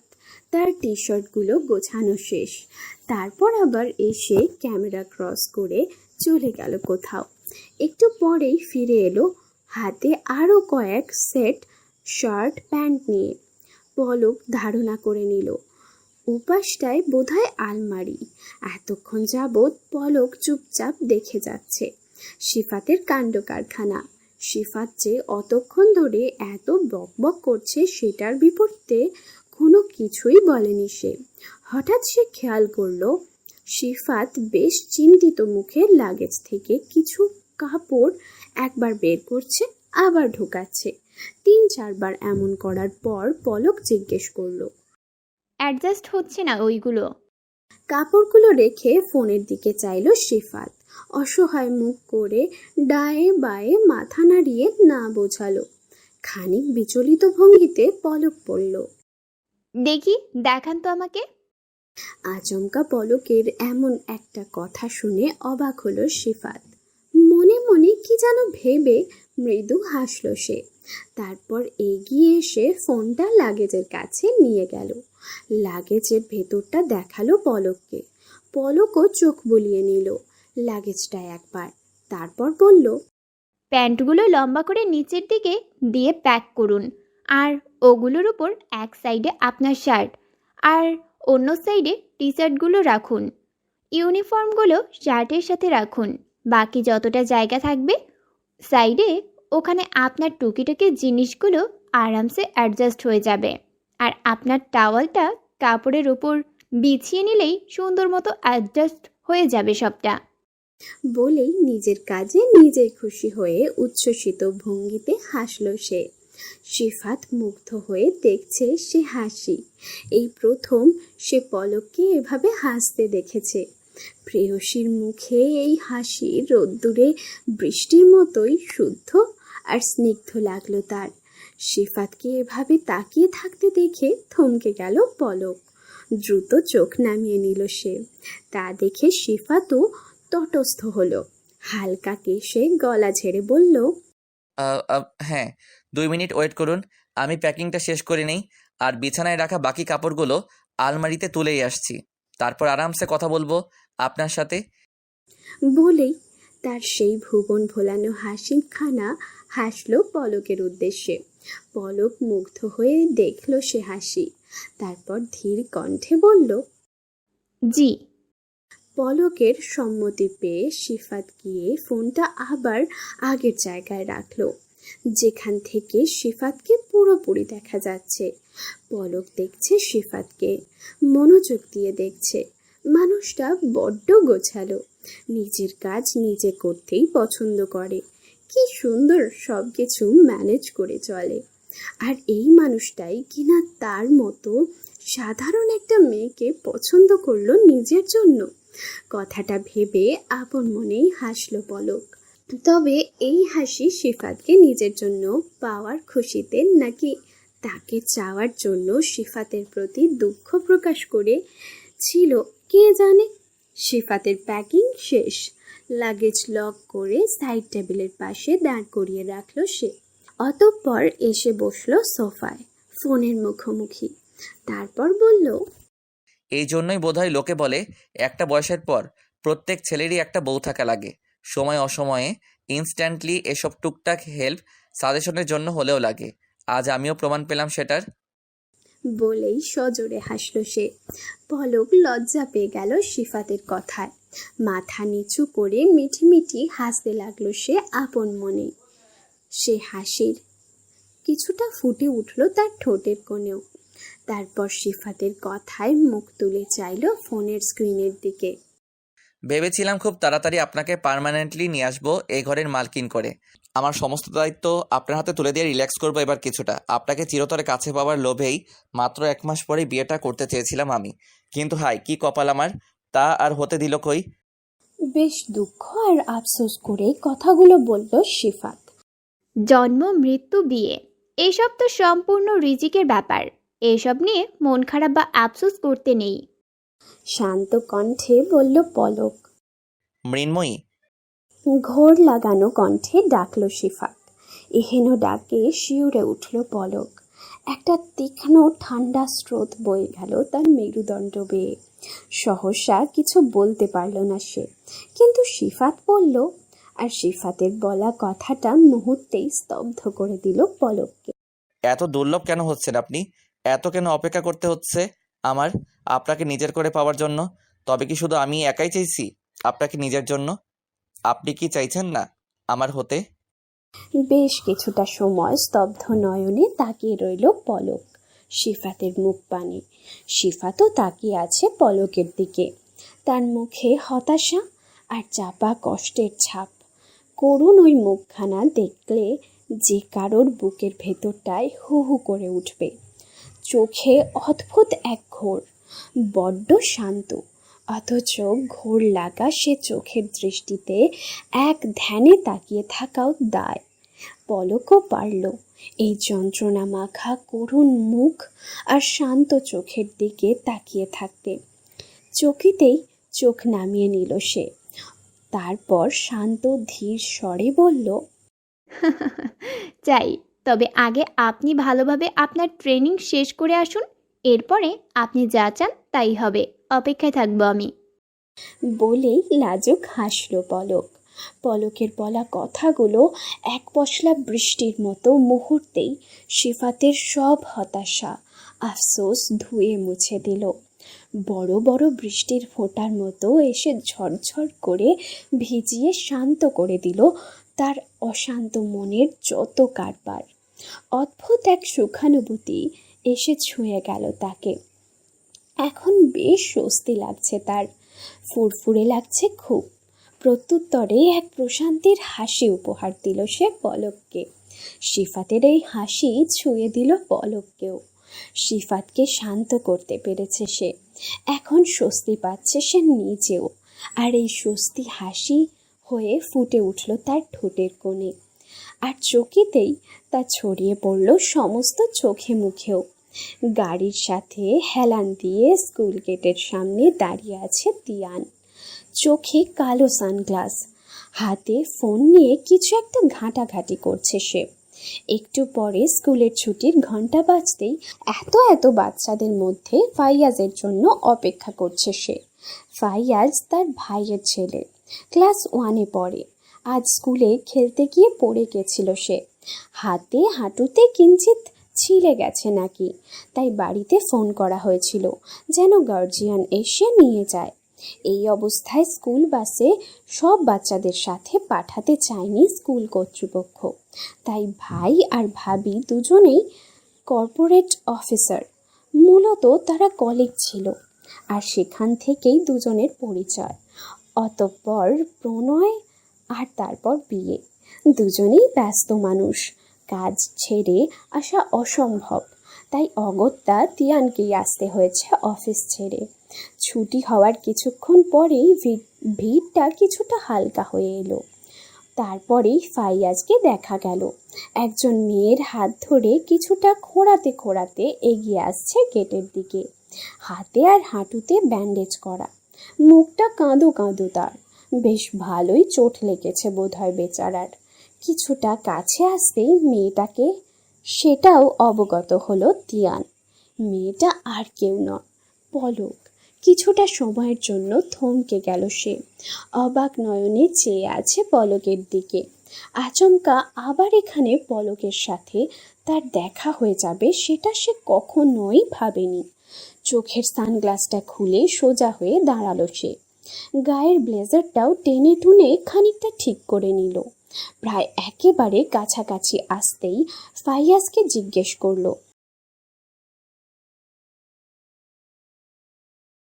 তার টি শার্টগুলো গোছানো শেষ। তারপর আবার এসে ক্যামেরা ক্রস করে চলে গেল কোথাও। একটু পরেই ফিরে এলো হাতে আরও কয়েক সেট শার্ট প্যান্ট নিয়ে। পলক ধারণা করে নিল উপাসটায় বোধহয় আলমারি। এতক্ষণ যাবৎ পলক চুপচাপ দেখে যাচ্ছে সিফাতের কাণ্ড কারখানা। সিফাত যে অতক্ষণ ধরে এত বকবক করছে সেটার বিপরীতে কোনো কিছুই বলেনি সে। হঠাৎ সে খেয়াল করলো সিফাত বেশ চিন্তিত মুখে লাগেজ থেকে কিছু কাপড় একবার বের করছে আবার ঢোকাচ্ছে। ৩-৪ বার এমন করার পর পলক জিজ্ঞেস করলো, অ্যাডজাস্ট হচ্ছে না ওইগুলো। কাপড়গুলো রেখে ফোনের দিকে চাইল সিফাত। অসহায় মুখ করে ডায়ে বায়ে মাথা নাড়িয়ে না বোঝালো। খানিক বিচলিত ভঙ্গিতে পলক পড়ল, দেখি, দেখান তো আমাকে। আচমকা পলকের এমন একটা কথা শুনে অবাক হলো সিফাত। মনে মনে কি যেন ভেবে মৃদু হাসল সে। তারপর এগিয়ে এসে ফোনটা লাগেজের কাছে নিয়ে গেল। লাগেজের ভেতরটা দেখালো পলককে। পলকও চোখ বুলিয়ে নিল লাগেজটা একবার। তারপর বলল, প্যান্টগুলো লম্বা করে নিচের দিকে দিয়ে প্যাক করুন, আর ওগুলোর উপর এক সাইডে আপনার শার্ট আর অন্য সাইডে টি শার্টগুলো রাখুন। ইউনিফর্মগুলো শার্টের সাথে রাখুন। বাকি যতটা জায়গা থাকবে সাইডে, ওখানে আপনার টুকিটাকি জিনিসগুলো আরামসে অ্যাডজাস্ট হয়ে যাবে। আর আপনার টাওয়ালটা কাপড়ের উপর বিছিয়ে নিলেই সুন্দর মতো অ্যাডজাস্ট হয়ে যাবে সবটা। বলেই নিজের কাজে নিজেই খুশি হয়ে উচ্ছ্বসিত ভঙ্গিতে হাসল সে। সিফাত মুগ্ধ হয়ে দেখছে সে হাসি। এই প্রথম সে পলককে এভাবে হাসতে দেখেছে। প্রেয়সীর মুখে এই হাসি রোদ্দুরে বৃষ্টির মতোই শুদ্ধ আর স্নিগ্ধ লাগলো তার। সিফাতকে এভাবে তাকিয়ে থাকতে দেখে থমকে গেল পলক। দ্রুত চোখ নামিয়ে নিল সে। তা দেখে সিফাতও তটস্থ হলো। হালকা কেশে গলা ঝেড়ে বলল, হ্যাঁ, 2 মিনিট ওয়েট করুন, আমি প্যাকিংটা শেষ করে নেই। আর বিছানায় রাখা বাকি কাপড়গুলো আলমারিতে তুলেই আসছি, তারপর আরামসে কথা বলবো আপনার সাথে। বলেই তার সেই ভুবন ভোলানো হাসিখানা হাসলো পলকের উদ্দেশ্যে। পলক মুগ্ধ হয়ে দেখল সে হাসি। তারপর ধীর কণ্ঠে বলল, জি। পলকের সম্মতি পেয়ে সিফাত গিয়ে ফোনটা আবার আগের জায়গায় রাখলো, যেখান থেকে সিফাতকে পুরোপুরি দেখা যাচ্ছে। পলক দেখছে সিফাতকে, মনোযোগ দিয়ে দেখছে। মানুষটা বড্ড গোছালো, নিজের কাজ নিজে করতেই পছন্দ করে। কি সুন্দর সব কিছু ম্যানেজ করে চলে। আর এই মানুষটাই কিনা তার মতো সাধারণ একটা মেয়েকে পছন্দ করলো নিজের জন্য। কথাটা ভেবে আপন মনেই হাসলো পলক। তবে এই হাসি সিফাতকে নিজের জন্য পাওয়ার খুশিতে নাকি তাকে চাওয়ার জন্য সিফাতের প্রতি দুঃখ প্রকাশ করে ছিল কে জানে। সিফাতের প্যাকিং শেষ, লাগেজ লক করে সাইড টেবিলের পাশে দাঁড় করিয়ে রাখলো সে। অতঃপর এসে বসলো সোফায়, ফোনের মুখোমুখি। তারপর বলল, এই জন্যই বোধহয় লোকে বলে একটা বয়সের পর প্রত্যেক ছেলেরই একটা বউ থাকা লাগে। সময় অসময়ে ইনস্ট্যান্টলি এসব টুকটাক হেল্প সাজেশনের জন্য হলেও লাগে। আজ আমিও প্রমাণ পেলাম সেটার। বলেই সজোরে হাসল সে। পলক লজ্জা পেয়ে গেল সিফাতের কথায়। মাথা নিচু করে মিঠি মিঠি হাসতে লাগলো সে আপন মনে। সে হাসির কিছুটা ফুটে উঠল তার ঠোঁটের কোণেও। তারপর সিফাতের কথায় মুখ তুলে চাইল ফোনের স্ক্রিনের দিকে। ভেবেছিলাম খুব তাড়াতাড়ি আপনাকে পার্মানেন্টলি নিয়ে আসবো এই ঘরের মালকিন করে। আমার সমস্ত দায়িত্ব আপনার হাতে তুলে দিয়ে রিল্যাক্স করবো এবার কিছুটা। আপনাকে চিরতরে কাছে পাওয়ার লোভেই মাত্র 1 মাস পরে বিয়েটা করতে চেয়েছিলাম আমি, কিন্তু হাই কি কপাল আমার, তা আর হতে দিল কই। বেশ দুঃখ আর আফসোস করে কথাগুলো বলল সিফাত। জন্ম, মৃত্যু, বিয়ে এসব তো সম্পূর্ণ রিজিকের ব্যাপার। এসব নিয়ে মন খারাপ বা আফসোস করতে নেই। শান্ত কণ্ঠে বলল পলক। মৃন্ময়ী। ঘোর লাগানো কণ্ঠে ডাকল সিফাত। এহেন ডাকে শিউরে উঠল পলক। একটা তীক্ষ্ণ ঠান্ডা স্রোত বয়ে গেল তার মেরুদণ্ড বেয়ে। সহসা কিছু বলতে পারল না সে, কিন্তু সিফাত বলল। আর সিফাতের বলা কথাটা মুহূর্তেই স্তব্ধ করে দিল পলককে। এত দুর্লভ কেন হচ্ছেন আপনি? এত কেন অপেক্ষা করতে হচ্ছে আমার আপনাকে নিজের করে পাওয়ার জন্য? তবে কি শুধু আমি একাই চাইছি আপনাকে নিজের জন্য? আপনি কি চাইছেন না আমার হতে? বেশ কিছুটা সময় স্তব্ধ নয়নে তাকিয়ে রইল পলক সিফাতের মুখ পানে। সিফাতও তাকিয়ে আছে পলকের দিকে। তার মুখে হতাশা আর চাপা কষ্টের ছাপ। করুণ ওই মুখখানা দেখলে যে কারোর বুকের ভেতরটায় হু হু করে উঠবে। চোখে অদ্ভুত এক ঘোর, বড্ড শান্ত অথচ ঘোর লাগা সে চোখের দৃষ্টিতে এক ধ্যানে তাকিয়ে থাকাও দায়। পলকও পারল এই যন্ত্রণা মাখা করুণ মুখ আর শান্ত চোখের দিকে তাকিয়ে থাকতে। চকিতেই চোখ নামিয়ে নিল সে। তারপর শান্ত ধীর স্বরে বলল, চাই, তবে আগে আপনি ভালোভাবে আপনার ট্রেনিং শেষ করে আসুন। এরপরে আপনি যা চান তাই হবে। অপেক্ষায় থাকবো আমি। বলেই লাজুক হাসল পলক। পলকের বলা কথাগুলো এক পশলা বৃষ্টির মতো মুহূর্তেই সিফাতের সব হতাশা আফসোস ধুয়ে মুছে দিল। বড় বড় বৃষ্টির ফোঁটার মতো এসে ঝরঝর করে ভিজিয়ে শান্ত করে দিল তার অশান্ত মনের যত কারবার। অদ্ভুত এক সুখানুভূতি এসে ছুঁয়ে গেল তাকে। এখন বেশ স্বস্তি লাগছে তার, ফুরফুরে লাগছে খুব। প্রত্যুত্তরে এক প্রশান্তির হাসি উপহার দিল সে পলককে। সিফাতের এই হাসি ছুঁয়ে দিল পলককেও। সিফাতকে শান্ত করতে পেরেছে সে। এখন স্বস্তি পাচ্ছে সে নিজেও। আর এই স্বস্তি হাসি হয়ে ফুটে উঠল তার ঠোঁটের কোণে। আর চকিতেই তা ছড়িয়ে পড়ল সমস্ত চোখে মুখেও। গাড়ির সাথে হেলান দিয়ে স্কুল গেটের সামনে দাঁড়িয়ে আছে তিয়ান। চোখে কালো সানগ্লাস, হাতে ফোন নিয়ে কিছু একটা ঘাঁটাঘাঁটি করছে সে। একটু পরে স্কুলের ছুটির ঘন্টা বাজতেই এত বাচ্চাদের মধ্যে ফাইয়াজের জন্য অপেক্ষা করছে সে। ফাইয়াজ তার ভাইয়ের ছেলে, ক্লাস 1-এ পড়ে। আজ স্কুলে খেলতে গিয়ে পড়ে গেছিল সে। হাতে হাঁটুতে কিঞ্চিত ছিলে গেছে নাকি, তাই বাড়িতে ফোন করা হয়েছিল যেন গার্জিয়ান এসে নিয়ে যায়। এই অবস্থায় স্কুল বাসে সব বাচ্চাদের সাথে পাঠাতে চায়নি স্কুল কর্তৃপক্ষ। তাই ভাই আর ভাবি দুজনেই কর্পোরেট অফিসার। মূলত তারা কলিগ ছিল, আর সেখান থেকেই দুজনের পরিচয়। অতঃপর প্রণয়, আর তারপর বিয়ে। দুজনেই ব্যস্ত মানুষ, কাজ ছেড়ে আসা অসম্ভব, তাই তাই অগত্যা তিয়ানকেই আসতে হয়েছে অফিস ছেড়ে। ছুটি হওয়ার কিছুক্ষণ পরেই ভিড়টা কিছুটা হালকা হয়ে এলো। তারপরেই ফাইয়াজকে দেখা গেল একজন মেয়ের হাত ধরে কিছুটা খোঁড়াতে খোঁড়াতে এগিয়ে আসছে গেটের দিকে। হাতে আর হাঁটুতে ব্যান্ডেজ করা, মুখটা কাঁদো কাঁদো তার। বেশ ভালোই চোট লেগেছে বোধহয় বেচারার। কিছুটা কাছে আসতেই মেয়েটাকে সেটাও অবগত হলো তিয়ান। মেয়েটা আর কেউ নয়, পলক। কিছুটা সময়ের জন্য থমকে গেল সে, অবাক নয়নে চেয়ে আছে পলকের দিকে। আচমকা আবার এখানে পলকের সাথে তার দেখা হয়ে যাবে সেটা সে কখনোই ভাবেনি। চোখের সানগ্লাসটা খুলে সোজা হয়ে দাঁড়ালো সে। গায়ের ব্লেজারটাও টেনে টুনে খানিকটা ঠিক করে নিল। প্রায় একেবারে কাছাকাছি আসতেই ফাইয়াজকে জিজ্ঞেস করলো,